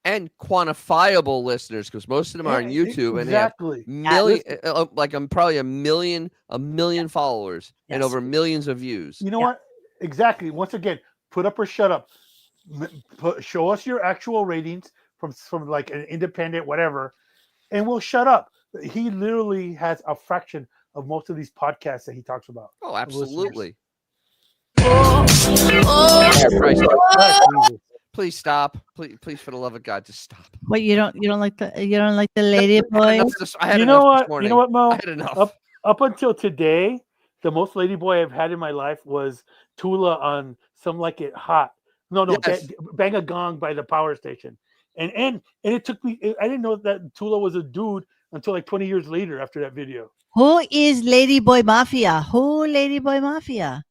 and quantifiable listeners, because most of them are on YouTube, exactly. and they have million, I'm probably a million followers and Yes. over millions of views. You know what? Exactly. Once again, put up or shut up. Show us your actual ratings from like an independent whatever, and we'll shut up. He literally has a fraction of most of these podcasts that he talks about. Oh, absolutely. Christ. Please stop. Please, for the love of God, just stop. What you don't like the lady boy? I had You know enough what? this morning. You know what, Mo? I had enough. Up until today, the most ladyboy I've had in my life was Tula on Some Like It Hot. No, Yes. Bang a Gong by the power station. And it took me. I didn't know that Tula was a dude until like 20 years later after that video. Who is Ladyboy Mafia? Who Ladyboy Mafia?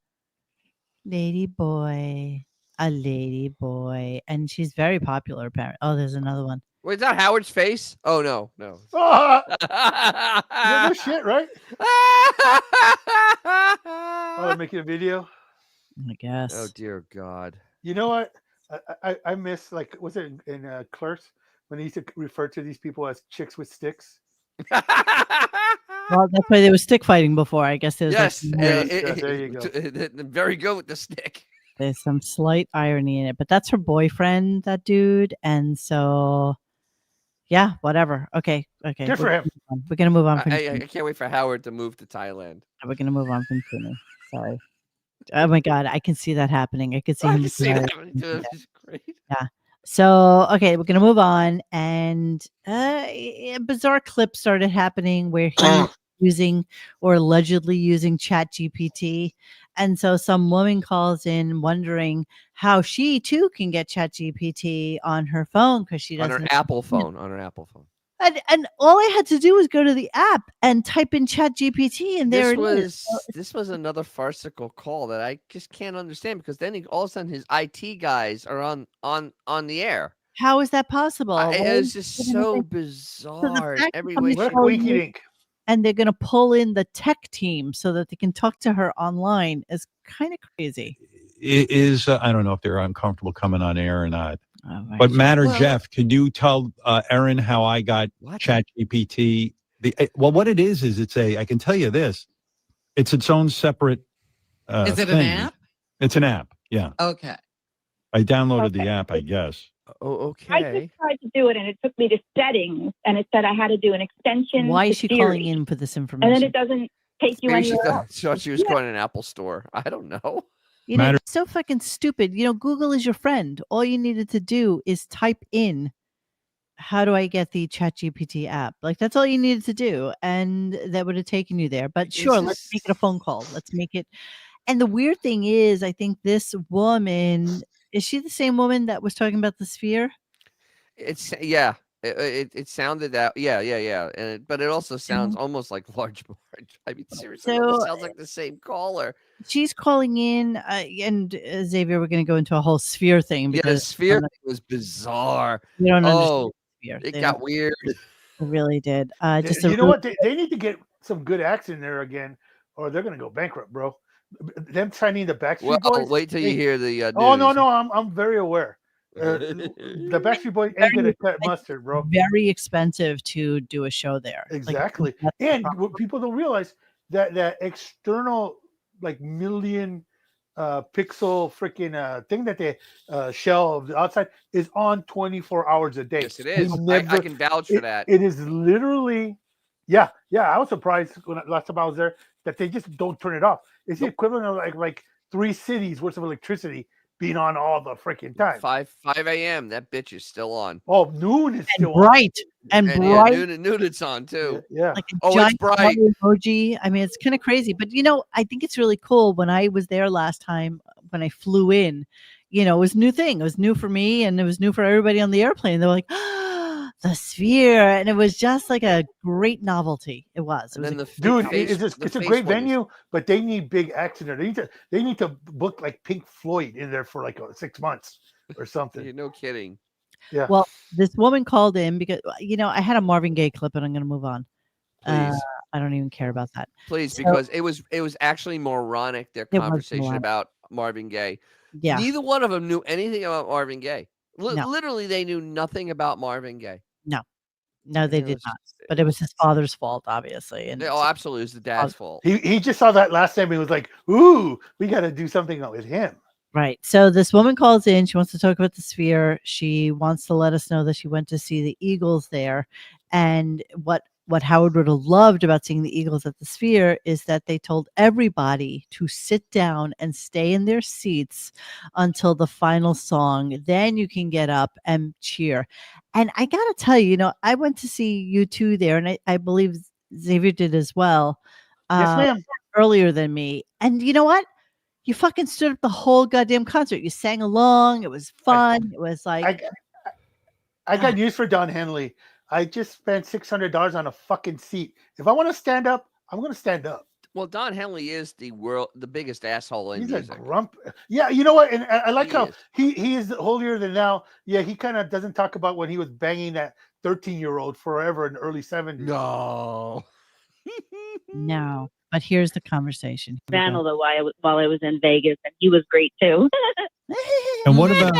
Ladyboy, a ladyboy, and she's very popular. Apparently, oh, there's another one. Wait, is that Howard's face? Oh no. No shit, right? Oh, they're making a video. I guess. Oh dear God. You know what? I miss, like, was it in Clerks when they used to refer to these people as chicks with sticks? Well, that's why they were stick fighting before. I guess there's Yes. there you go. Very good with the stick. there's some slight irony in it, but that's her boyfriend, that dude, and so yeah, whatever. Okay. Good for him. We're gonna move on. From I can't wait for Howard to move to Thailand. We're gonna move on from Tunu. Sorry. Oh my God, I can see that happening. I can see I him. can see that happening too. It's great. Yeah. So okay, we're gonna move on, and a bizarre clip started happening where he using or allegedly using ChatGPT, and so some woman calls in wondering how she too can get ChatGPT on her phone because she On doesn't her Apple phone. On her Apple phone. And all I had to do was go to the app and type in ChatGPT, and there it is. This was another farcical call that I just can't understand, because then all of a sudden his IT guys are on the air. How is that possible? It's just so bizarre. Every way. And they're going to pull in the tech team so that they can talk to her online is kind of crazy. It is I don't know if they're uncomfortable coming on air or not. But Matt or Jeff, could you tell Erin how I got ChatGPT? What it is it's I can tell you this. It's its own separate Is it thing. an app? It's an app, yeah. Okay. I downloaded the app, I guess. Oh, I just tried to do it, and it took me to settings, and it said I had to do an extension. Why to is she Siri, calling in for this information? and then it doesn't take you Maybe she anywhere thought else. she was going to an Apple store. I don't know. You know, it's so fucking stupid. You know, Google is your friend. All you needed to do is type in, how do I get the ChatGPT app? Like, that's all you needed to do. And that would have taken you there. But sure, let's make it a phone call. Let's make it. And the weird thing is, I think this woman, is she the same woman that was talking about the sphere? Yeah. It sounded that and but it also sounds almost like large Marge. I mean, seriously, it almost sounds like the same caller. She's calling in, and Xavier, we're going to go into a whole sphere thing Yeah, the because sphere thing was bizarre. you don't understand Oh, sphere. it They got don't- weird. It really did. Just You know really- what? They need to get some good acts in there again, or they're gonna go bankrupt, bro. them signing the Backstreet Well, Boys. wait till you hear the news. Oh no, I'm very aware. The Backstreet Boys ain't gonna cut mustard, bro. Very expensive to do a show there. Exactly. Like, And what people don't realize that external like million pixel freaking thing that they shell of the outside is on 24 hours a day. Yes, it is. I can vouch for that. It is literally, yeah. I was surprised when last time I was there that they just don't turn it off. It's the equivalent of like 3 cities worth of electricity being on all the freaking time. 5 a.m. That bitch is still on. Oh, noon is still bright and bright. Yeah, noon it's on too. Yeah. Like a it's giant bright. emoji. I mean, it's kind of crazy, but I think it's really cool. When I was there last time, when I flew in, it was a new thing. It was new for me, and it was new for everybody on the airplane. They're like, the Sphere, and it was just like a great novelty. It was. It's a great venue, but they need big acts in there. They need to book like Pink Floyd in there for like 6 months or something. You're no kidding. Yeah. Well, this woman called in because I had a Marvin Gaye clip, and I'm going to move on. Please. I don't even care about that. Please, because it was actually moronic, their conversation about Marvin Gaye. Yeah. Neither one of them knew anything about Marvin Gaye. Literally, they knew nothing about Marvin Gaye. No, they did not. But it was his father's fault, obviously. And absolutely, it was the dad's fault. He just saw that last time. He was like, "Ooh, we got to do something with him." Right. So this woman calls in. She wants to talk about the Sphere. She wants to let us know that she went to see the Eagles there, and what Howard would have loved about seeing the Eagles at the Sphere is that they told everybody to sit down and stay in their seats until the final song. Then you can get up and cheer. And I got to tell you, I went to see U2 there, and I believe Xavier did as well. Yes, ma'am. Earlier than me. And you know what? You fucking stood up the whole goddamn concert. You sang along. It was fun. It was like... I got news for Don Henley. I just spent $600 on a fucking seat. If I want to stand up, I'm going to stand up. Well, Don Henley is the biggest asshole in He's music. a grump. Yeah, you know what? And I like how he is holier than thou. Yeah, he kind of doesn't talk about when he was banging that 13-year-old forever in the early 70s. No. But here's the conversation. Vandal, though, while I was in Vegas, and he was great too. And what about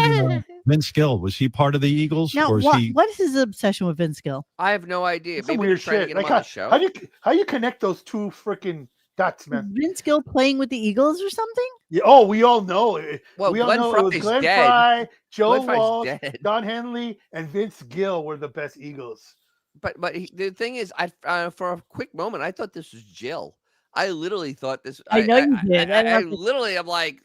Vince Gill? Was he part of the Eagles? Now, or is what is his obsession with Vince Gill? I have no idea. It's Maybe some weird they're trying to shit. get him Like on the show. how you connect those two freaking dots, man? Vince Gill playing with the Eagles or something? Yeah. Oh, we all know. Well, we all Glenn know it was Fry's Glenn dead. Fry, Joe Glenn Fry's Walsh, dead. Don Henley, and Vince Gill were the best Eagles. But the thing is, for a quick moment, I thought this was Jill. I literally thought this. I know you did. I literally am like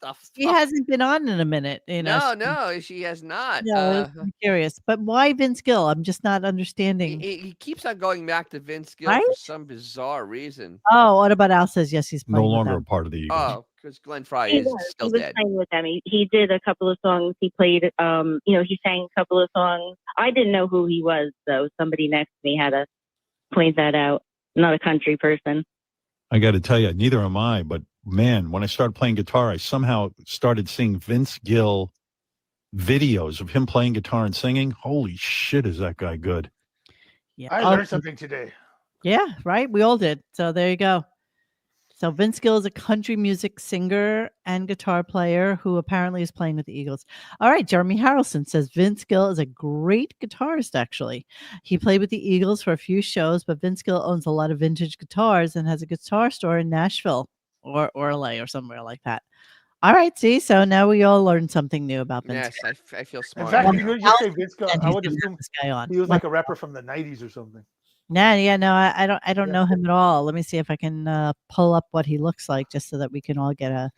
the He fuck? hasn't been on in a minute. No, she has not. No, I'm curious. But why Vince Gill? I'm just not understanding. He keeps on going back to Vince Gill Right? for some bizarre reason. Oh, what about Al says yes, he's playing no with longer a them. part of the Eagles? Oh, because Glenn Fry He is was. still He was dead. playing with them. He did a couple of songs. He played, he sang a couple of songs. I didn't know who he was, though. Somebody next to me had to point that out. Not a country person. I got to tell you, neither am I. But man, when I started playing guitar, I somehow started seeing Vince Gill videos of him playing guitar and singing. Holy shit, is that guy good? Yeah. I learned something today. Yeah, right. We all did. So there you go. So Vince Gill is a country music singer and guitar player who apparently is playing with the Eagles. All right, Jeremy Harrelson says Vince Gill is a great guitarist, actually. He played with the Eagles for a few shows, but Vince Gill owns a lot of vintage guitars and has a guitar store in Nashville or LA or somewhere like that. All right, see, so now we all learned something new about Vince Yes, Gill. I feel In smart. fact, now. you just say Vince Gill. And I he's would gonna assume have this guy on. he was like a rapper from the 90s or something. No, I don't know him at all. Let me see if I can pull up what he looks like just so that we can all get a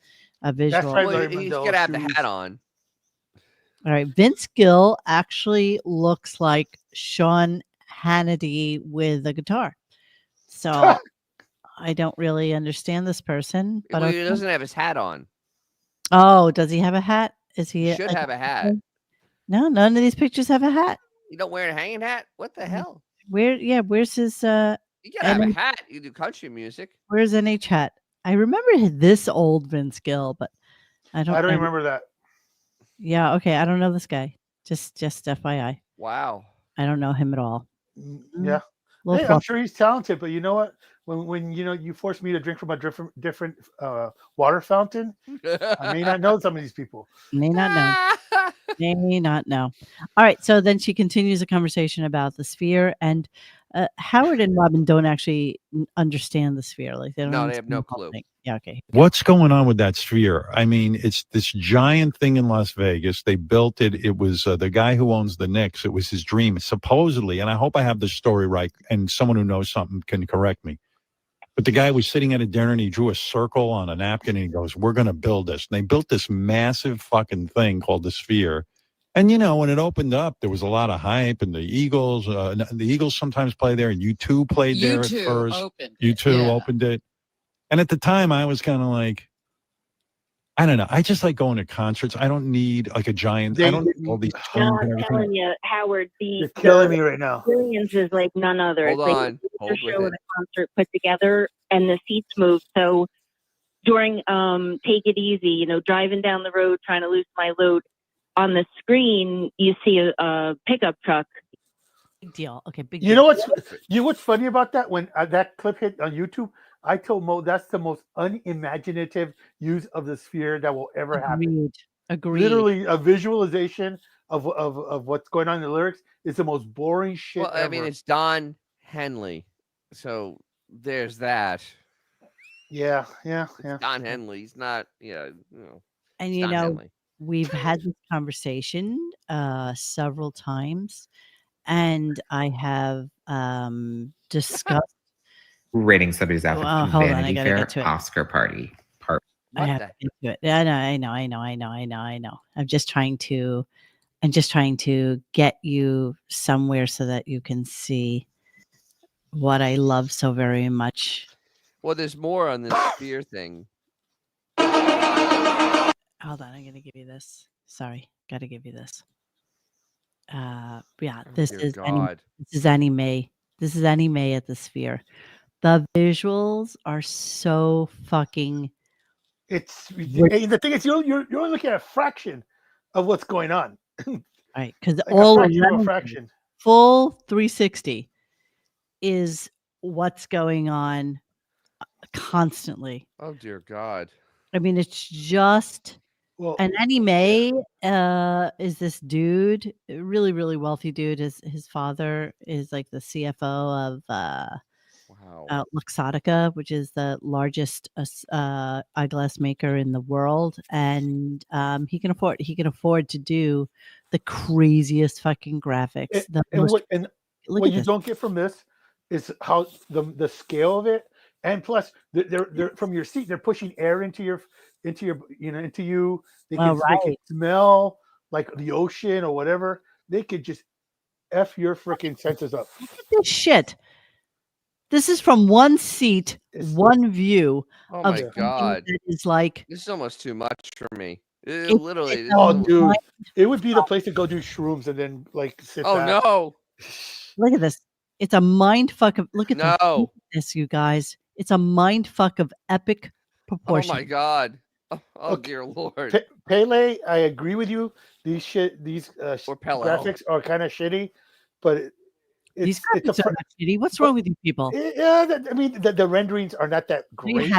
visual. right, Well, Larry he's Mandela gonna have the shoes. hat on. All right, Vince Gill actually looks like Sean Hannity with a guitar. So I don't really understand this person, but Well, he okay. doesn't have his hat on. Oh, does he have a hat? Is he He should have a hat. No, none of these pictures have a hat. You don't wear a hanging hat? What the hell? Where's his You gotta have a NH hat. You do country music. where's NH hat? I remember this old Vince Gill, but I don't remember that. Yeah, okay. I don't know this guy. Just FYI. Wow. I don't know him at all. Yeah. Little Hey, I'm fluff. sure he's talented, but you know what? when you force me to drink from a different water fountain, I may not know some of these people. May not know. May not know. All right. So then she continues a conversation about the sphere, and Howard and Robin don't actually understand the sphere. Like they don't. No, they have understand no the whole clue. thing. Yeah. Okay. What's going on with that sphere? I mean, it's this giant thing in Las Vegas. They built it. It was the guy who owns the Knicks. It was his dream, supposedly. And I hope I have the story right. And someone who knows something can correct me. But the guy was sitting at a dinner and he drew a circle on a napkin and he goes, "We're going to build this." And they built this massive fucking thing called the sphere. And, when it opened up, there was a lot of hype, and the Eagles sometimes play there, and U2 played there at first. U2 opened it. And at the time, I was kind of like, I don't know. I just like going to concerts. I don't need like a giant. I don't need all these screens No, and I'm everything. telling you, Howard, You're killing me right now. experience is like none other. Hold It's like on. a Hold with show it. and a concert put together, and the seats move. So during Take It Easy, driving down the road trying to lose my load, on the screen you see a pickup truck. Big deal. Okay. Big You deal. know what's funny about that? When that clip hit on YouTube, I told Mo that's the most unimaginative use of the sphere that will ever happen. Agreed. Literally, a visualization of what's going on in the lyrics is the most boring shit Well, ever. I mean, it's Don Henley, so there's that. Yeah. It's Don Henley. He's not. And it's Don Henley. we've had this conversation several times, and I have discussed. Rating somebody's outfit from Hold on, I Vanity gotta Fair get to it. Oscar party. I have to get to it. Yeah, I know. I'm just trying to get you somewhere so that you can see what I love so very much. Well, there's more on this sphere thing. Hold on, I'm gonna give you this. Sorry, gotta give you this. Yeah, Dear God. This is Annie Mae. This is Annie Mae at the Sphere. The visuals are so fucking. It's and the thing is, you're only looking at a fraction of what's going on. Right, because Like all a around fraction. full 360 is what's going on constantly. Oh dear God. I mean, it's just an Annie Mae is this dude, a really, really wealthy dude. His father is like the CFO of Luxottica, which is the largest eyeglass maker in the world, and he can afford to do the craziest fucking graphics. What you don't get from this is how the scale of it, and plus they're from your seat. They're pushing air into you. They can smell like the ocean or whatever. They could just F your freaking senses up. This shit. This is from one seat, one view. Oh of my God. that is like This is almost too much for me. It's Dude, it would be the place to go do shrooms and then like sit back. No. Look at this. It's a mind fuck of look at No. this, you guys. It's a mind fuck of epic proportion. Oh my God. Oh dear Lord. Pele, I agree with you. These graphics are kind of shitty, but These graphics are not shitty. What's wrong with you people? Yeah, I mean the renderings are not that great.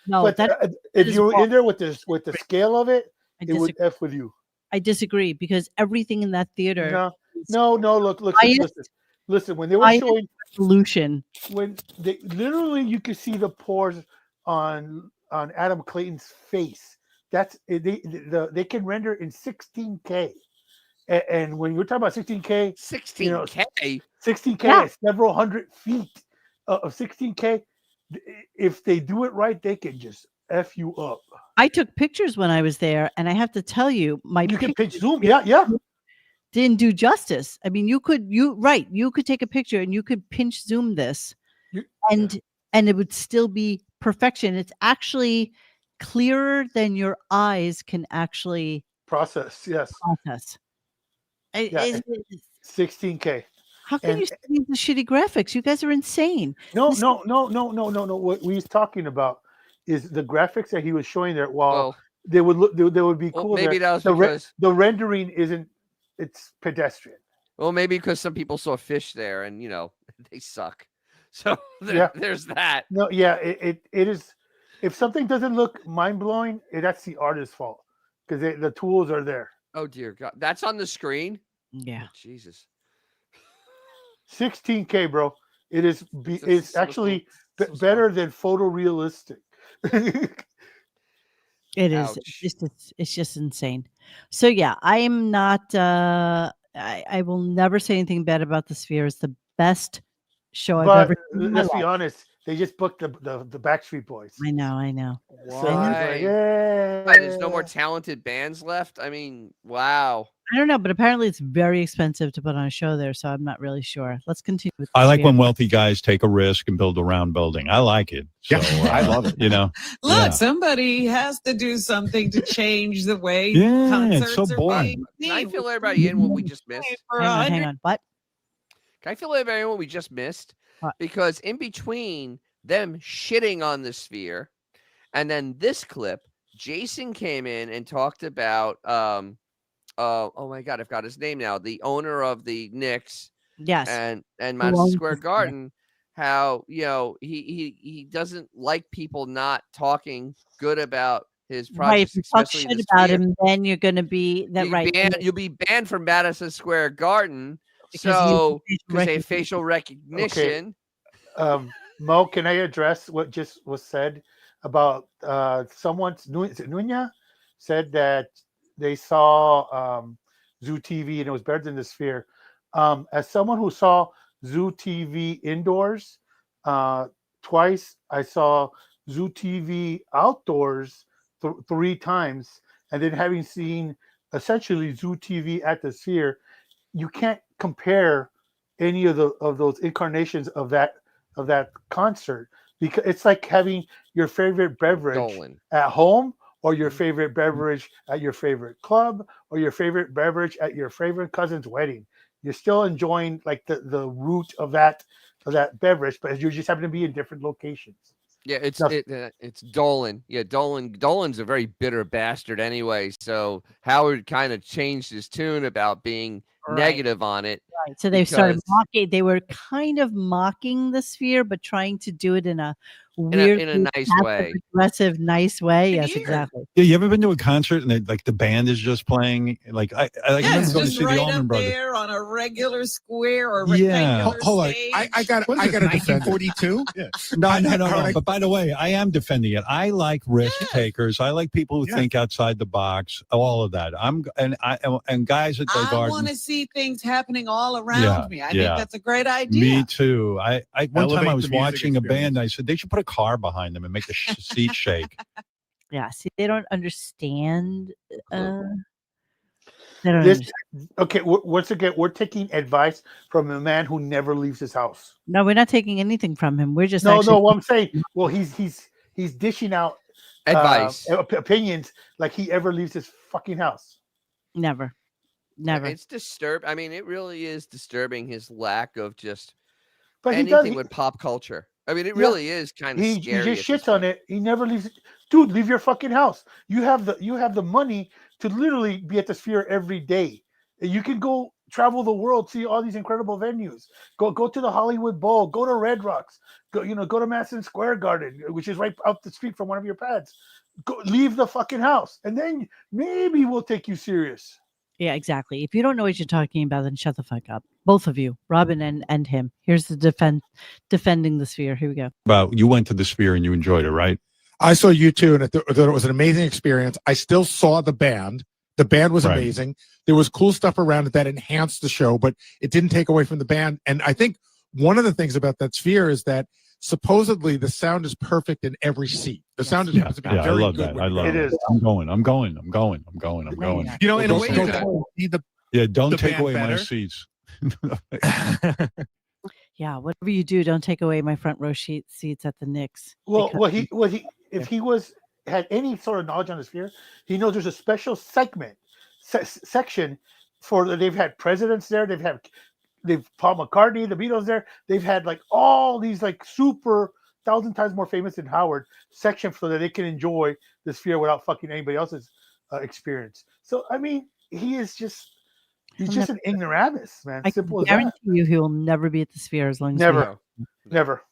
No, but that if is you were wrong. in there with the scale of it, I it would F with you. I disagree because everything in that theater. No. Look, listen. When they were showing resolution, when they literally you could see the pores on Adam Clayton's face. That's they can render in 16K. And when you're talking about 16K, 16K, 16K at several hundred feet of 16K, if they do it right, they can just F you up. I took pictures when I was there, and I have to tell you, you can pinch zoom, yeah, didn't do justice. I mean, you could take a picture and you could pinch zoom this, and it would still be perfection. It's actually clearer than your eyes can actually process. Yes, process. 16K. How can you see the shitty graphics? You guys are insane. No. What we was talking about is the graphics that he was showing there. While they would be cool. Maybe there. that was because the rendering isn't. It's pedestrian. Well, maybe because some people saw fish there, and they suck. So there's that. No, yeah, it is. If something doesn't look mind blowing, that's the artist's fault because the tools are there. Oh dear God, that's on the screen. Yeah, oh, Jesus. 16K, bro. It is. It's actually better than photorealistic. it is. It's just insane. So yeah, I am not. I will never say anything bad about the Sphere. It's the best show I've But ever seen in my let's be life. honest, they just booked the Backstreet Boys. I know. So it's like, yeah. There's no more talented bands left. I mean, wow. I don't know, but apparently it's very expensive to put on a show there, so I'm not really sure. Let's continue with I the like Sphere. when wealthy guys take a risk and build a round building. I like it. So, I love it. You know, Look, somebody has to do something to change the way Yeah, concerts it's so are boring. being Can I seen. fill everybody in what we just missed? Hang on. What? Can I fill everybody in what we just missed? What? Because in between them shitting on the Sphere and then this clip, Jason came in and talked about oh my God, I've got his name now. The owner of the Knicks, Yes, and Who Madison owns Square the Sphere. Garden. How he doesn't like people not talking good about his Right. projects, If you talk especially shit the about Sphere. him, then you're going to be that right. You'll be banned from Madison Square Garden. Because So you because they have facial recognition. Mo, can I address what just was said about someone's Nunya said that they saw Zoo TV and it was better than the Sphere. As someone who saw Zoo TV indoors twice, I saw Zoo TV outdoors 3 times, and then having seen essentially Zoo TV at the Sphere, you can't compare any of those incarnations of that concert, because it's like having your favorite beverage Dolan. at home or your favorite beverage at your favorite club or your favorite beverage at your favorite cousin's wedding. You're still enjoying like the root of that beverage, but you just happen to be in different locations. Yeah, it's Dolan. Yeah, Dolan's a very bitter bastard anyway. So Howard kind of changed his tune about being negative on it. Right. So they started because- mocking. They were kind of mocking the Sphere, but trying to do it in a weird, in a nice way. aggressive, nice way. Yes, exactly. Yeah, you ever been to a concert and like the band is just playing? Like I like Yeah, remember it's going to just see right the Allman up Brothers. there on a regular square or Yeah. rectangular Hold on, stage. I got to defend 1942. No. But by the way, I am defending it. I like risk takers. I like people who think outside the box. All of that. And guys at the I garden. want to see things happening all around me. I think that's a great idea. Me too. I one time I Elevate was the music watching a band. experience. I said they should put a car behind them and make the seat shake. Yeah. See, they don't understand. They don't This understand. okay. Once again, we're taking advice from a man who never leaves his house. No, we're not taking anything from him. We're just No. What I'm saying, well, he's dishing out Advice. opinions like he ever leaves his fucking house. Never. It's disturbing. I mean, it really is disturbing his lack of just But anything with pop culture. I mean, it really is kind of He scary. just shits on it. He never leaves it. Dude, leave your fucking house. You have the money to literally be at the Sphere every day. You can go travel the world, see all these incredible venues. Go to the Hollywood Bowl. Go to Red Rocks. Go to Madison Square Garden, which is right up the street from one of your pads. Go leave the fucking house, and then maybe we'll take you serious. Yeah, exactly. If you don't know what you're talking about, then shut the fuck up. Both of you, Robin and him. Here's the defending the Sphere. Here we go. About you went to the Sphere and you enjoyed it, right? I saw U2 and I thought it was an amazing experience. I still saw the band. The band was Right. amazing. There was cool stuff around it that enhanced the show, but it didn't take away from the band. And I think one of the things about that Sphere is that supposedly the sound is perfect in every seat. The sound is supposed to be I very love good. that. when I you love go. It it. is. I'm going. You know, in a way, you Don't can see the don't take band away my better. seats. Yeah, whatever you do, don't take away my front row seats at the Knicks. Well, because- if he had any sort of knowledge on the Sphere, he knows there's a special section for they've had presidents there. They've Paul McCartney, the Beatles there. They've had like all these like super 1,000 times more famous than Howard section so that they can enjoy the Sphere without fucking anybody else's experience. So I mean, he is just He's just an ignoramus, man. I Simple as guarantee that. you he will never be at the Sphere as long as we Never. Never.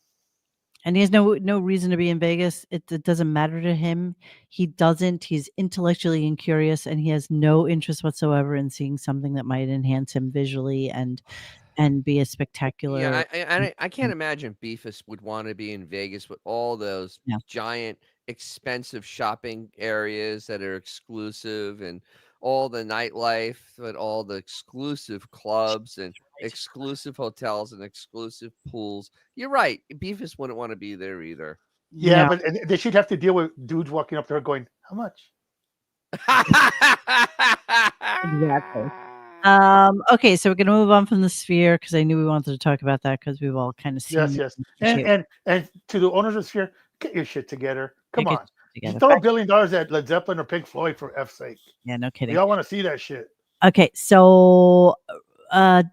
And he has no reason to be in Vegas. It doesn't matter to him. He doesn't. He's intellectually incurious, and he has no interest whatsoever in seeing something that might enhance him visually and be a spectacular. Yeah, I can't imagine Beefus would want to be in Vegas with all those giant, expensive shopping areas that are exclusive and all the nightlife and all the exclusive clubs and exclusive hotels and exclusive pools. You're right. Beefus wouldn't want to be there either. Yeah, but they should have to deal with dudes walking up there going, "How much?" Exactly. Okay, so we're gonna move on from the Sphere because I knew we wanted to talk about that because we've all kind of seen. Yes. And to the owners of Sphere, get your shit together. Come Get on. together. You throw $1 billion at Led Zeppelin or Pink Floyd for F's sake. Yeah, no kidding. We all want to see that shit. Okay, so I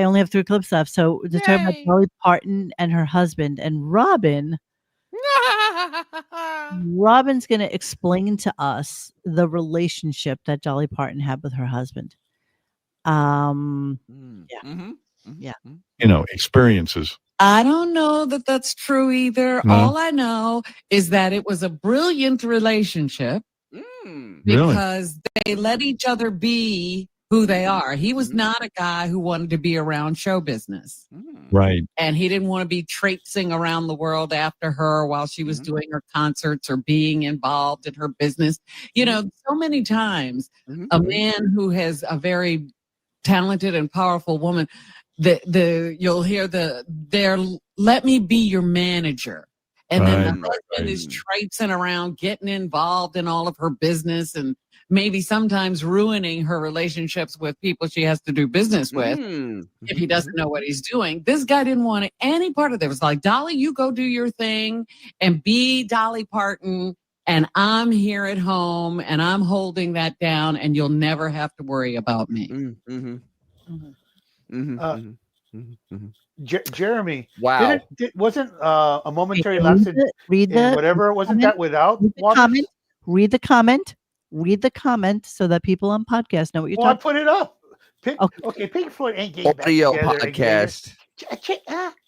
only have 3 clips left. So they're talking about Dolly Parton and her husband and Robin. Robin's going to explain to us the relationship that Dolly Parton had with her husband. Yeah. Experiences. I don't know that that's true either. No. All I know is that it was a brilliant relationship because they let each other be who they are. He was not a guy who wanted to be around show business. Right. And he didn't want to be traipsing around the world after her while she was doing her concerts or being involved in her business. You know, so many times a man who has a very talented and powerful woman, you'll hear let me be your manager. And then the husband is traipsing around, getting involved in all of her business and maybe sometimes ruining her relationships with people she has to do business with if he doesn't know what he's doing. This guy didn't want any part of it. It was like, Dolly, you go do your thing and be Dolly Parton, and I'm here at home and I'm holding that down, and you'll never have to worry about me. Jeremy, wow, wasn't a momentary lapse in whatever? Wasn't that without Waters? Read the comment so that people on podcast know what you're talking. I put it up. Pink Floyd ain't getting back audio together podcast.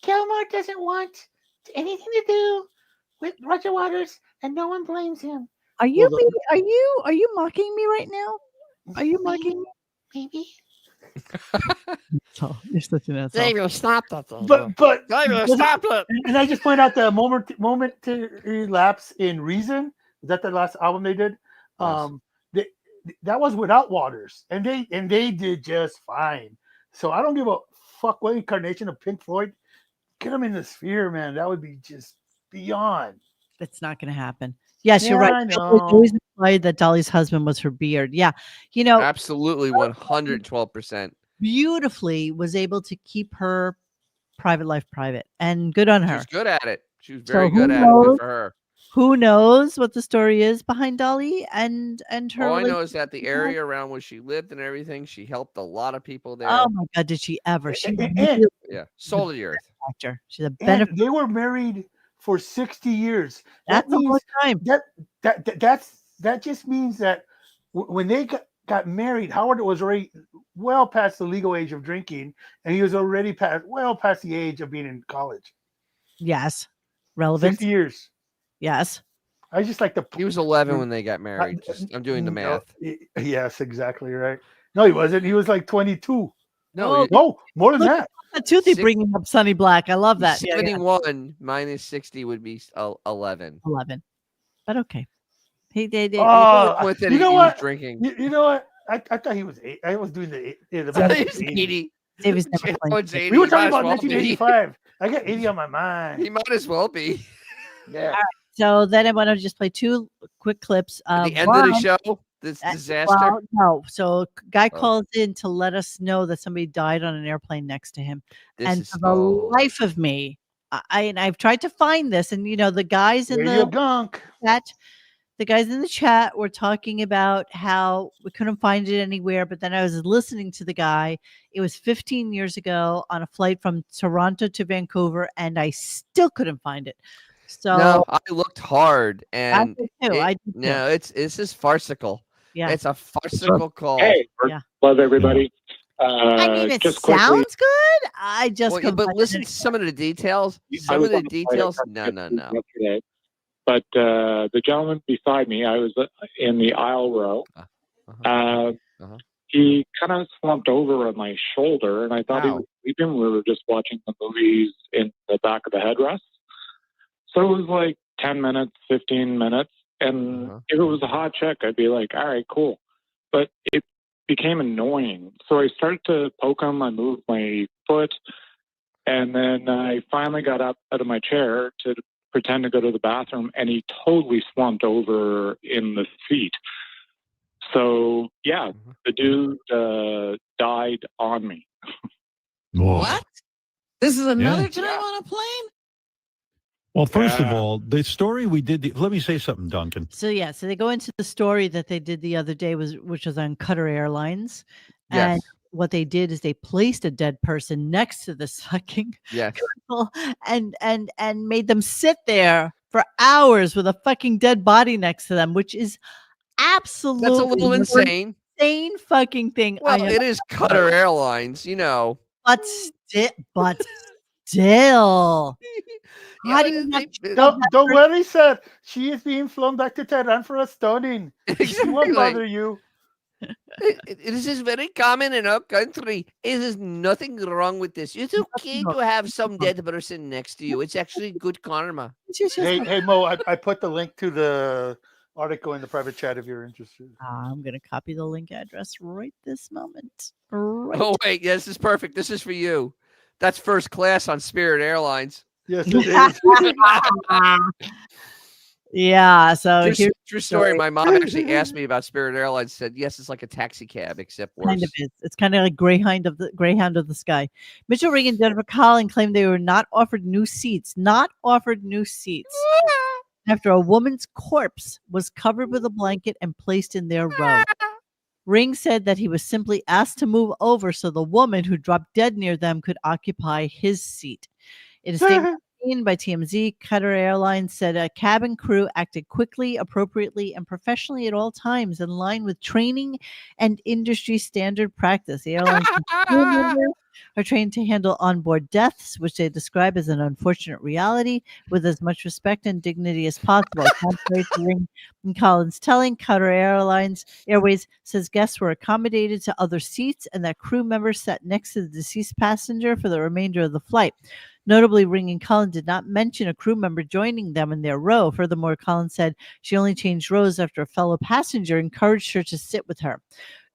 Gilmore doesn't want anything to do with Roger Waters, and no one blames him. Are you mocking me right now? Are you mocking me? Maybe. So you're such an asshole. They will stop that. But they will stop it. And I just point out the momentary lapse in Reason. Is that the last album they did? Yes. That was without Waters, and they did just fine. So I don't give a fuck what incarnation of Pink Floyd. Get them in the Sphere, man. That would be just beyond. That's not going to happen. Yes, you're right. It always implied that Dolly's husband was her beard. Yeah, absolutely 112%. Beautifully was able to keep her private life private, and good on her. She's good at it. She was very good at it. Good for her. Who knows what the story is behind Dolly and her? All I know is that the area around where she lived and everything, she helped a lot of people there. Oh my God, did she ever? She soul of the earth. Actor. She's a benefit. They were married for 60 years. That's a long time. That just means that when they got married, Howard was already well past the legal age of drinking, and he was already past the age of being in college. Yes, relevant. 60 years. Yes. I just like He was 11 when they got married. I'm doing the math. Yes, exactly right. No, he wasn't. He was like 22. No, more than that. Toothy bringing up Sonny Black. I love that. 71 minus 60 would be 11. 11. But okay. He did. You know what? Drinking. You know what? I thought he was 8. I was doing the 80. He was never we were talking about 1985. I got 80 on my mind. He might as well be. Yeah. All right. So then I want to just play 2 quick clips. At the end of the show, this disaster. Well, no. So guy calls in to let us know that somebody died on an airplane next to him. And for the life of me, I've tried to find this, and the guys in RadioGunk chat, the guys in the chat were talking about how we couldn't find it anywhere. But then I was listening to the guy. It was 15 years ago on a flight from Toronto to Vancouver, and I still couldn't find it. So no, I looked hard, and I did too. it's just farcical. Yeah, it's a farcical call. Hey, love everybody. I mean, it just sounds quickly, good. I just Well, yeah, but listen to some of the details. I Some was of the on the flight. I details. got No. yesterday, but the gentleman beside me, I was in the aisle row. He kind of slumped over on my shoulder, and I thought he was sleeping. We were just watching the movies in the back of the headrest. So it was like 10 minutes, 15 minutes. And if it was a hot chick, I'd be like, all right, cool. But it became annoying. So I started to poke him. I moved my foot. And then I finally got up out of my chair to pretend to go to the bathroom. And he totally slumped over in the seat. So, yeah, the dude died on me. What? This is another Yeah. time on a plane? Well, first of all, the story we did. Let me say something, Duncan. So they go into the story that they did the other day, which was on Qatar Airlines. Yes. And what they did is they placed a dead person next to the fucking people and made them sit there for hours with a fucking dead body next to them, which is absolutely That's a little insane. Insane fucking thing. Well, it is Qatar Airlines, but still. How do you not Don't worry, sir. She is being flown back to Tehran for a stoning. She won't bother you. This is very common in our country. There's nothing wrong with this. It's okay to have some dead person next to you. It's actually good karma. Hey, Mo, I put the link to the article in the private chat if you're interested. I'm going to copy the link address right this moment. Right. Oh, wait. Yeah, this is perfect. This is for you. That's first class on Spirit Airlines. Yes, it is. Yeah, so true story. My mom actually asked me about Spirit Airlines. Said yes, it's like a taxi cab, except worse. Kind of is. It's kind of like Greyhound of the Sky. Mitchell Ring and Jennifer Collin claimed they were not offered new seats. After a woman's corpse was covered with a blanket and placed in their row. Ring said that he was simply asked to move over so the woman who dropped dead near them could occupy his seat. In a statement by TMZ, Qatar Airlines said a cabin crew acted quickly, appropriately, and professionally at all times in line with training and industry standard practice. The airline's crew members are trained to handle onboard deaths, which they describe as an unfortunate reality, with as much respect and dignity as possible. Contrary to Ring and Collins' telling, Qatar Airways says guests were accommodated to other seats and that crew members sat next to the deceased passenger for the remainder of the flight. Notably, Ring and Collins did not mention a crew member joining them in their row. Furthermore, Collins said she only changed rows after a fellow passenger encouraged her to sit with her.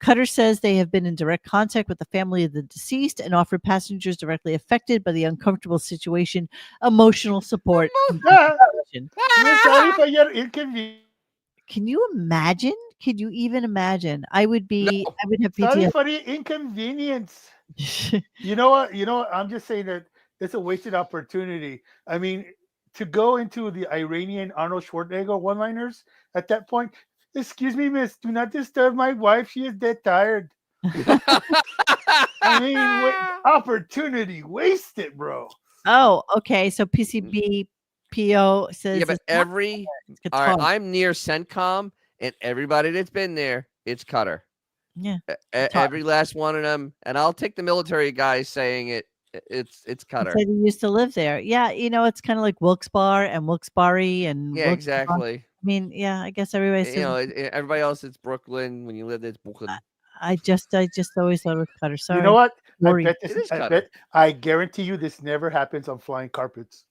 Qatar says they have been in direct contact with the family of the deceased and offered passengers directly affected by the uncomfortable situation emotional support. We're sorry for your inconvenience. Can you imagine? Could you even imagine? I would have PTSD. Sorry for the inconvenience. You know what? I'm just saying that it's a wasted opportunity. I mean, to go into the Iranian Arnold Schwarzenegger one-liners at that point, excuse me, miss, do not disturb my wife. She is dead tired. I mean, opportunity wasted, bro. Oh, okay. So PCB PO says. Yeah, but all right, I'm near CENTCOM, and everybody that's been there, it's Qatar. Yeah. Every last one of them. And I'll take the military guys saying it. It's Qatar. Said he used to live there. Yeah, it's kind of like Wilkes-Barre and Wilkes-Barre and yeah, exactly. I mean, yeah, I guess everybody says everybody else it's Brooklyn. When you live there, it's Brooklyn. I just always thought it was Qatar. Sorry. You know what? I I guarantee you this never happens on flying carpets.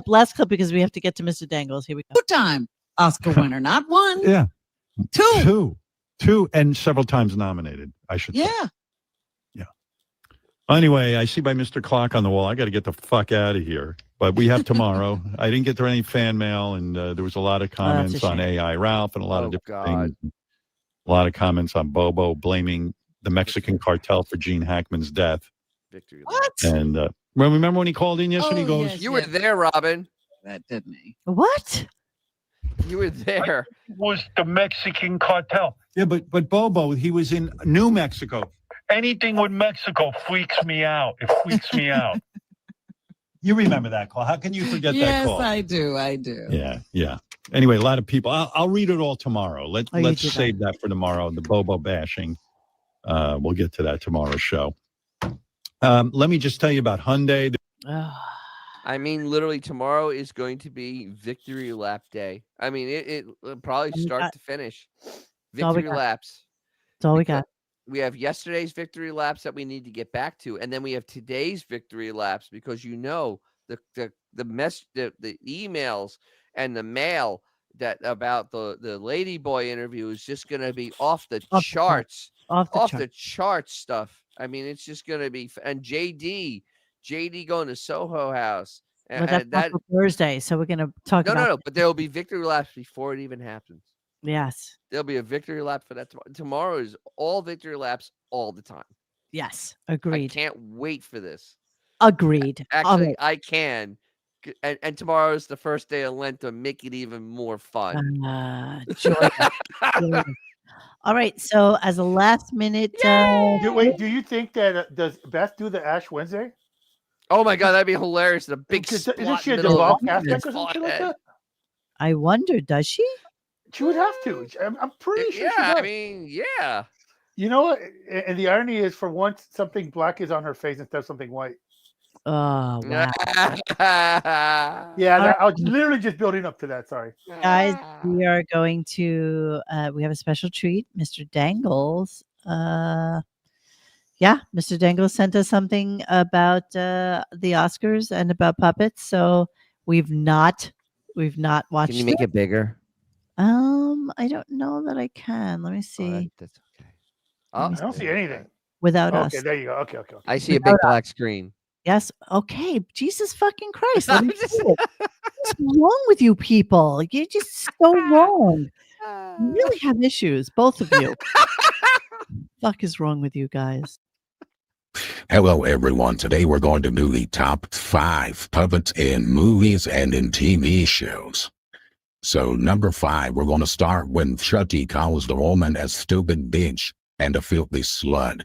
Last clip, because we have to get to Mr. Dangles. Here we go. Two-time Oscar winner, not one. Yeah. Two, and several times nominated, I should say. Yeah. Anyway, I see by Mr. Clock on the wall, I got to get the fuck out of here. But we have tomorrow. I didn't get to any fan mail, and there was a lot of comments on AI Ralph and a lot of different things. A lot of comments on Bobo blaming the Mexican cartel for Gene Hackman's death. Victory. What? And remember when he called in yesterday? He goes, You were there, Robin. That did me. What? You were there. It was the Mexican cartel. Yeah, but Bobo, he was in New Mexico. Anything with Mexico freaks me out. It freaks me out. You remember that call? How can you forget that Yes, call? I do. I do. Yeah. Anyway, a lot of people. I'll read it all tomorrow. Let's save that for tomorrow. The Bobo bashing. We'll get to that tomorrow's show. Let me just tell you about Hyundai. I mean, literally tomorrow is going to be victory lap day. I mean, it'll probably start to finish. Victory laps. That's all we got. We have yesterday's victory laps that we need to get back to, and then we have today's victory laps because the emails and the mail that about the ladyboy interview is just going to be off the charts. Off the charts stuff. I mean, it's just going to be and JD going to Soho House. Well, that's not for Thursday, so we're going to talk about No, but there will be victory laps before it even happens. Yes. There'll be a victory lap for that tomorrow. Tomorrow is all victory laps all the time. Yes, agreed. I can't wait for this. Agreed. Actually, right. I can. And tomorrow is the first day of Lent to make it even more fun. Joy. All right. So as a last minute. Wait, do you think that does Beth do the Ash Wednesday? Oh my God, that'd be hilarious! The big Isn't spot she a middle of devout his Catholic or something like that? I wonder, does she? She would have to. I'm pretty sure she does. I mean, yeah. You know what? And the irony is, for once, something black is on her face instead of something white. Oh, wow. Yeah, I was literally just building up to that. Sorry. Guys, we are going to, we have a special treat. Mr. Dangles. Mr. Dangles sent us something about the Oscars and about puppets. So we've not watched Can you make it bigger? I don't know that I can. Let me see. That's okay. I don't see anything. Without us. Okay, there you go. Okay. I see a big black screen. Yes. Okay. Jesus fucking Christ. Let me see it. What's wrong with you people? You're just so wrong. You really have issues, both of you. Fuck is wrong with you guys? Hello, everyone. Today we're going to do the top 5 puppets in movies and in TV shows. So, number 5, we're going to start when Shutty calls the woman a stupid bitch and a filthy slut.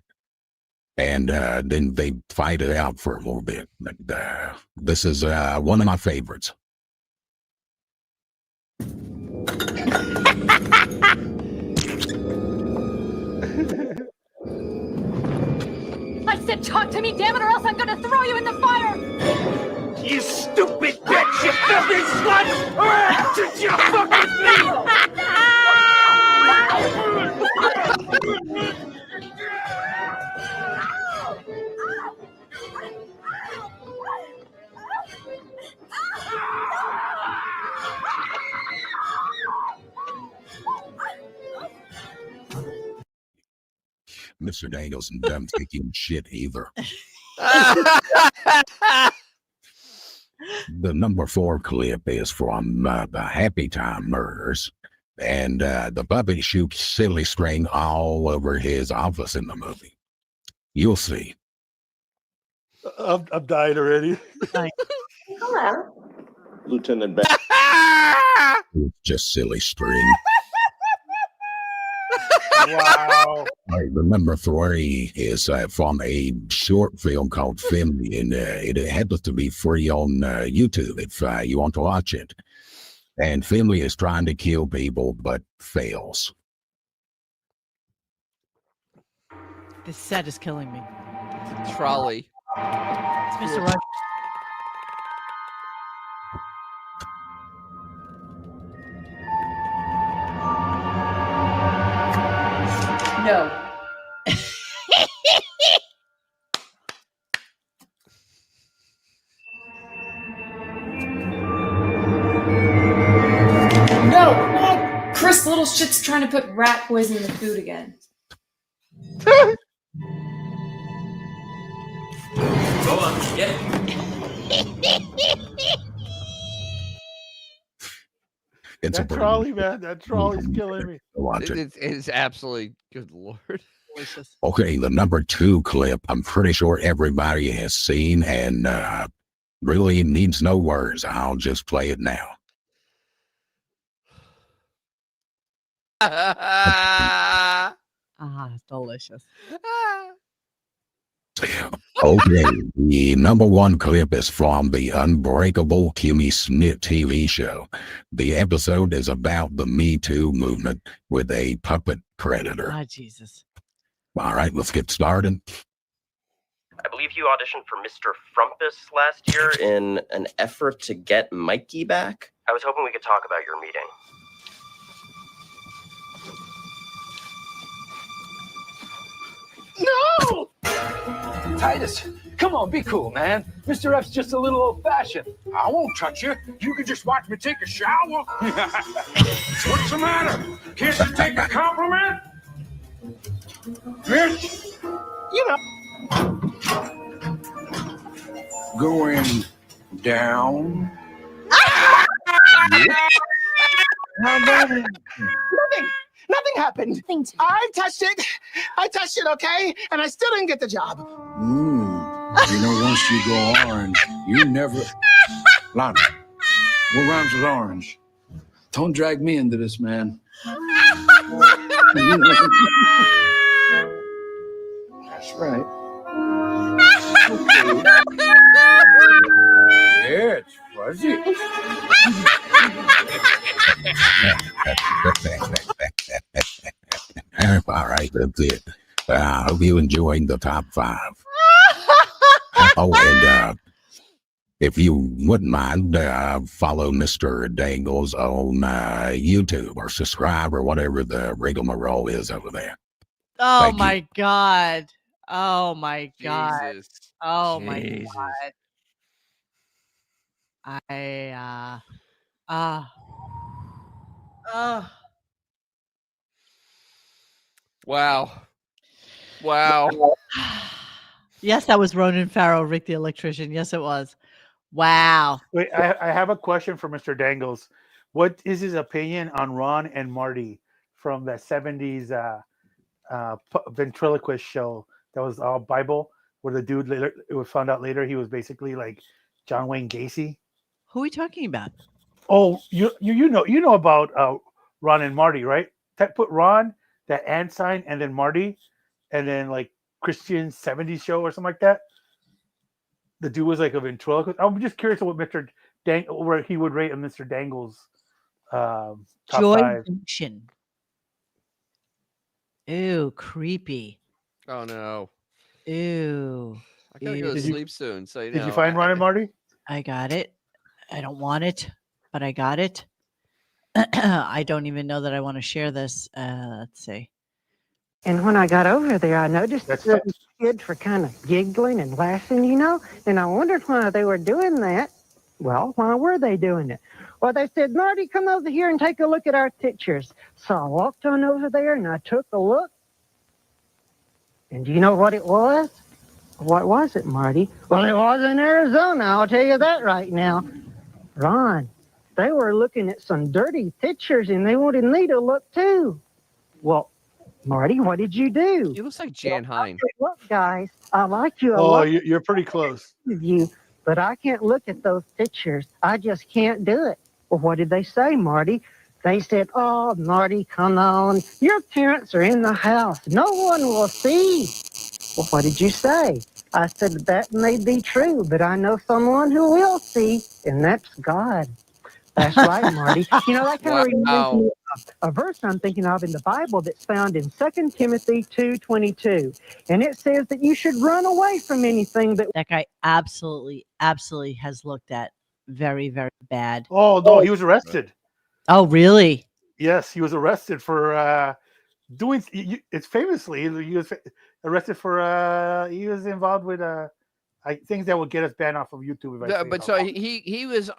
And then they fight it out for a little bit. This is one of my favorites. I said talk to me, damn it, or else I'm gonna throw you in the fire! You stupid bitch! You filthy slut! Did you fuck with me? Mr. Dangles and them taking shit either. The number 4 clip is from the Happy Time Murders, and the puppet shoots silly string all over his office in the movie. You'll see. I'm dying already. Hello. Lieutenant Beth. It's just silly string. Wow. Right, the number 3 is from a short film called Family, and it happens to be free on YouTube if you want to watch it. And Family is trying to kill people, but fails. This set is killing me. It's a trolley. It's Mr. Roger. No. No! Chris Little shit's trying to put rat poison in the food again. Go on, get it. It's That trolley, man. That trolley's killing me. Watch it. It's absolutely good Lord. Okay, the number 2 clip, I'm pretty sure everybody has seen, and really needs no words. I'll just play it now. Delicious. Okay, the number one clip is from the Unbreakable Kimmy Schmidt TV show. The episode is about the Me Too movement with a puppet predator. Ah, Jesus. All right, let's get started. I believe you auditioned for Mr. Frumpus last year in an effort to get Mikey back. I was hoping we could talk about your meeting. No! Titus, come on, be cool, man. Mr. F's just a little old-fashioned. I won't touch you. You can just watch me take a shower. What's the matter? Can't you take a compliment? Bitch! You know. Going down. How about it? Nothing happened. I touched it, okay? And I still didn't get the job. You know, once you go orange, you never... Lonnie, what rhymes with orange? Don't drag me into this, man. That's right. Yeah, it's fuzzy. All right, that's it. I hope you enjoyed the top 5. Oh, and if you wouldn't mind, follow Mr. Dangles on YouTube or subscribe or whatever the rigmarole is over there. Oh Thank my God. Oh my God. Jesus. Oh my Jesus. God. Wow. Wow. Yes, that was Ronan Farrow, Rick the Electrician. Yes, it was. Wow. Wait, I have a question for Mr. Dangles. What is his opinion on Ron and Marty from the 70s ventriloquist show that was all Bible, where the dude later, it was found out later he was basically like John Wayne Gacy? Who are we talking about? Oh, you know about Ron and Marty, right? Put Ron, that and sign, and then Marty, and then like Christian 70s show or something like that. The dude was like a ventriloquist. I'm just curious what Mr. where he would rate Mr. Dangles top Joy 5. Junction. Ew, creepy. Oh no. Ew. I gotta go to sleep soon. So Did you find Ron and Marty? I got it. I don't want it, but I got it. I don't even know that I want to share this. Let's see. And when I got over there, I noticed that the kids were kind of giggling and laughing, you know, and I wondered why they were doing that. Well, why were they doing it? Well, they said, Marty, come over here and take a look at our pictures. So I walked on over there and I took a look. And do you know what it was? What was it, Marty? Well, it was in Arizona, I'll tell you that right now. Ron, they were looking at some dirty pictures and they wanted me to look too. Well, Marty, what did you do? He looks like Jan Hine. Look, guys, I like you a Oh, lot. you're pretty close. You, but I can't look at those pictures. I just can't do it. Well, what did they say, Marty? They said, oh, Marty, come on. Your parents are in the house. No one will see. Well, what did you say? I said, that may be true, but I know someone who will see, and that's God. That's right, Marty. You know, that kind of reminds me of a verse I'm thinking of in the Bible that's found in 2 Timothy 2:22. And it says that you should run away from anything that guy absolutely has looked at very, very bad. Oh, no, he was arrested. Oh, really? Yes, he was arrested for doing. It's famously he was arrested for he was involved with things that would get us banned off of YouTube. Yeah, but so he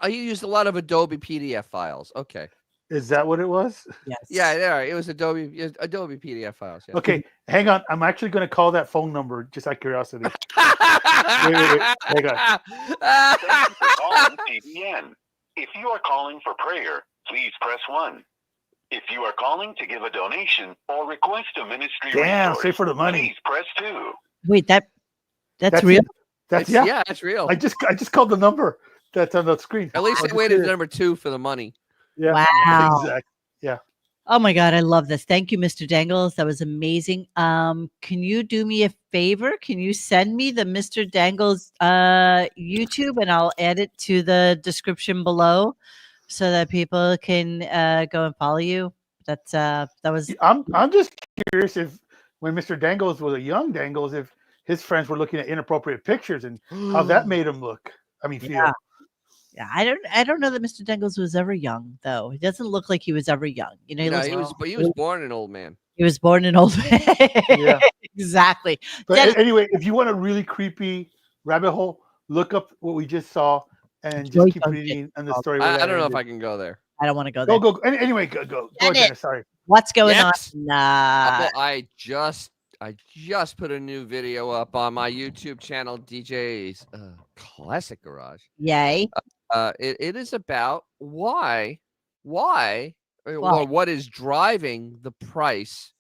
used a lot of Adobe PDF files. Okay. Is that what it was? Yes. Yeah, it was Adobe PDF files. Yeah. Okay, hang on. I'm actually going to call that phone number just out of curiosity. wait. Hang on. Thank you for calling TBN. If you are calling for prayer, please press 1. If you are calling to give a donation or request a ministry Damn, resource, straight for the money. please press 2. Wait, that's real? That's yeah, it's real. I just called the number that's on the screen. At least they waited number 2 for the money. Yeah. Wow. Exactly. Yeah. Oh my God, I love this. Thank you, Mr. Dangles. That was amazing. Can you do me a favor? Can you send me the Mr. Dangles YouTube and I'll add it to the description below so that people can go and follow you? That was I'm just curious if when Mr. Dangles was a young Dangles, if his friends were looking at inappropriate pictures and how that made him look. I mean, feel. Yeah. Yeah, I don't know that Mr. Dangles was ever young though. He doesn't look like he was ever young. You know, No, he was born an old man. He was born an old man. Yeah. Exactly. But Dennis, anyway, if you want a really creepy rabbit hole, look up what we just saw and Joy just keep Duncan. reading on the story. I where that don't know if ended. I can go there. I don't want to go there. Go. Anyway, go, Dennis. Sorry. What's going Yes. on? Well, I just put a new video up on my YouTube channel, DJ's Classic Garage. Yay. It is about why or what is driving the price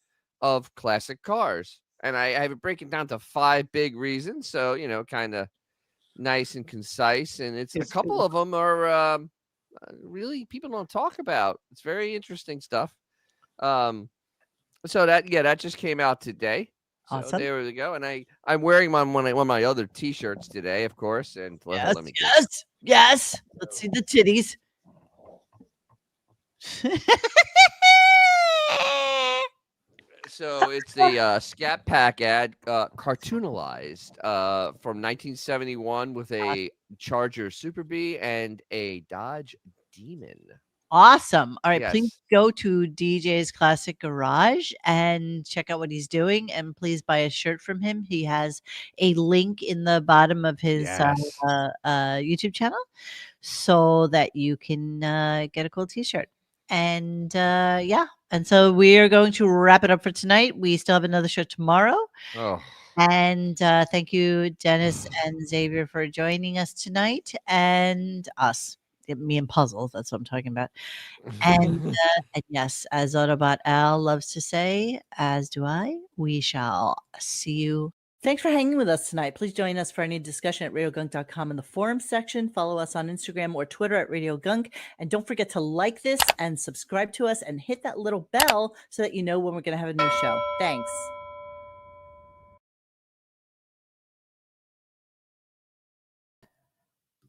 of classic cars. And I have it breaking down to 5 big reasons. So, kind of nice and concise. And a couple of them are really people don't talk about. It's very interesting stuff. So that just came out today. So Awesome. there we go. And I'm wearing one of my other T-shirts today, of course. And let me Yes. Let's see the titties. So it's the Scat Pack ad, cartoonalized from 1971 with a Charger Super Bee and a Dodge Demon. Awesome. All right, Yes. please go to DJ's Classic Garage and check out what he's doing. And please buy a shirt from him. He has a link in the bottom of his YouTube channel so that you can get a cool t-shirt. And and so we are going to wrap it up for tonight. We still have another show tomorrow. Oh. And thank you, Dennis and Xavier, for joining us tonight and us. Me and Puzzles, that's what I'm talking about. And yes, as Autobot Al loves to say, as do I, we shall see you. Thanks for hanging with us tonight. Please join us for any discussion at radiogunk.com in the forums section. Follow us on Instagram or Twitter at RadioGunk. And don't forget to like this and subscribe to us and hit that little bell so that you know when we're going to have a new show. Thanks.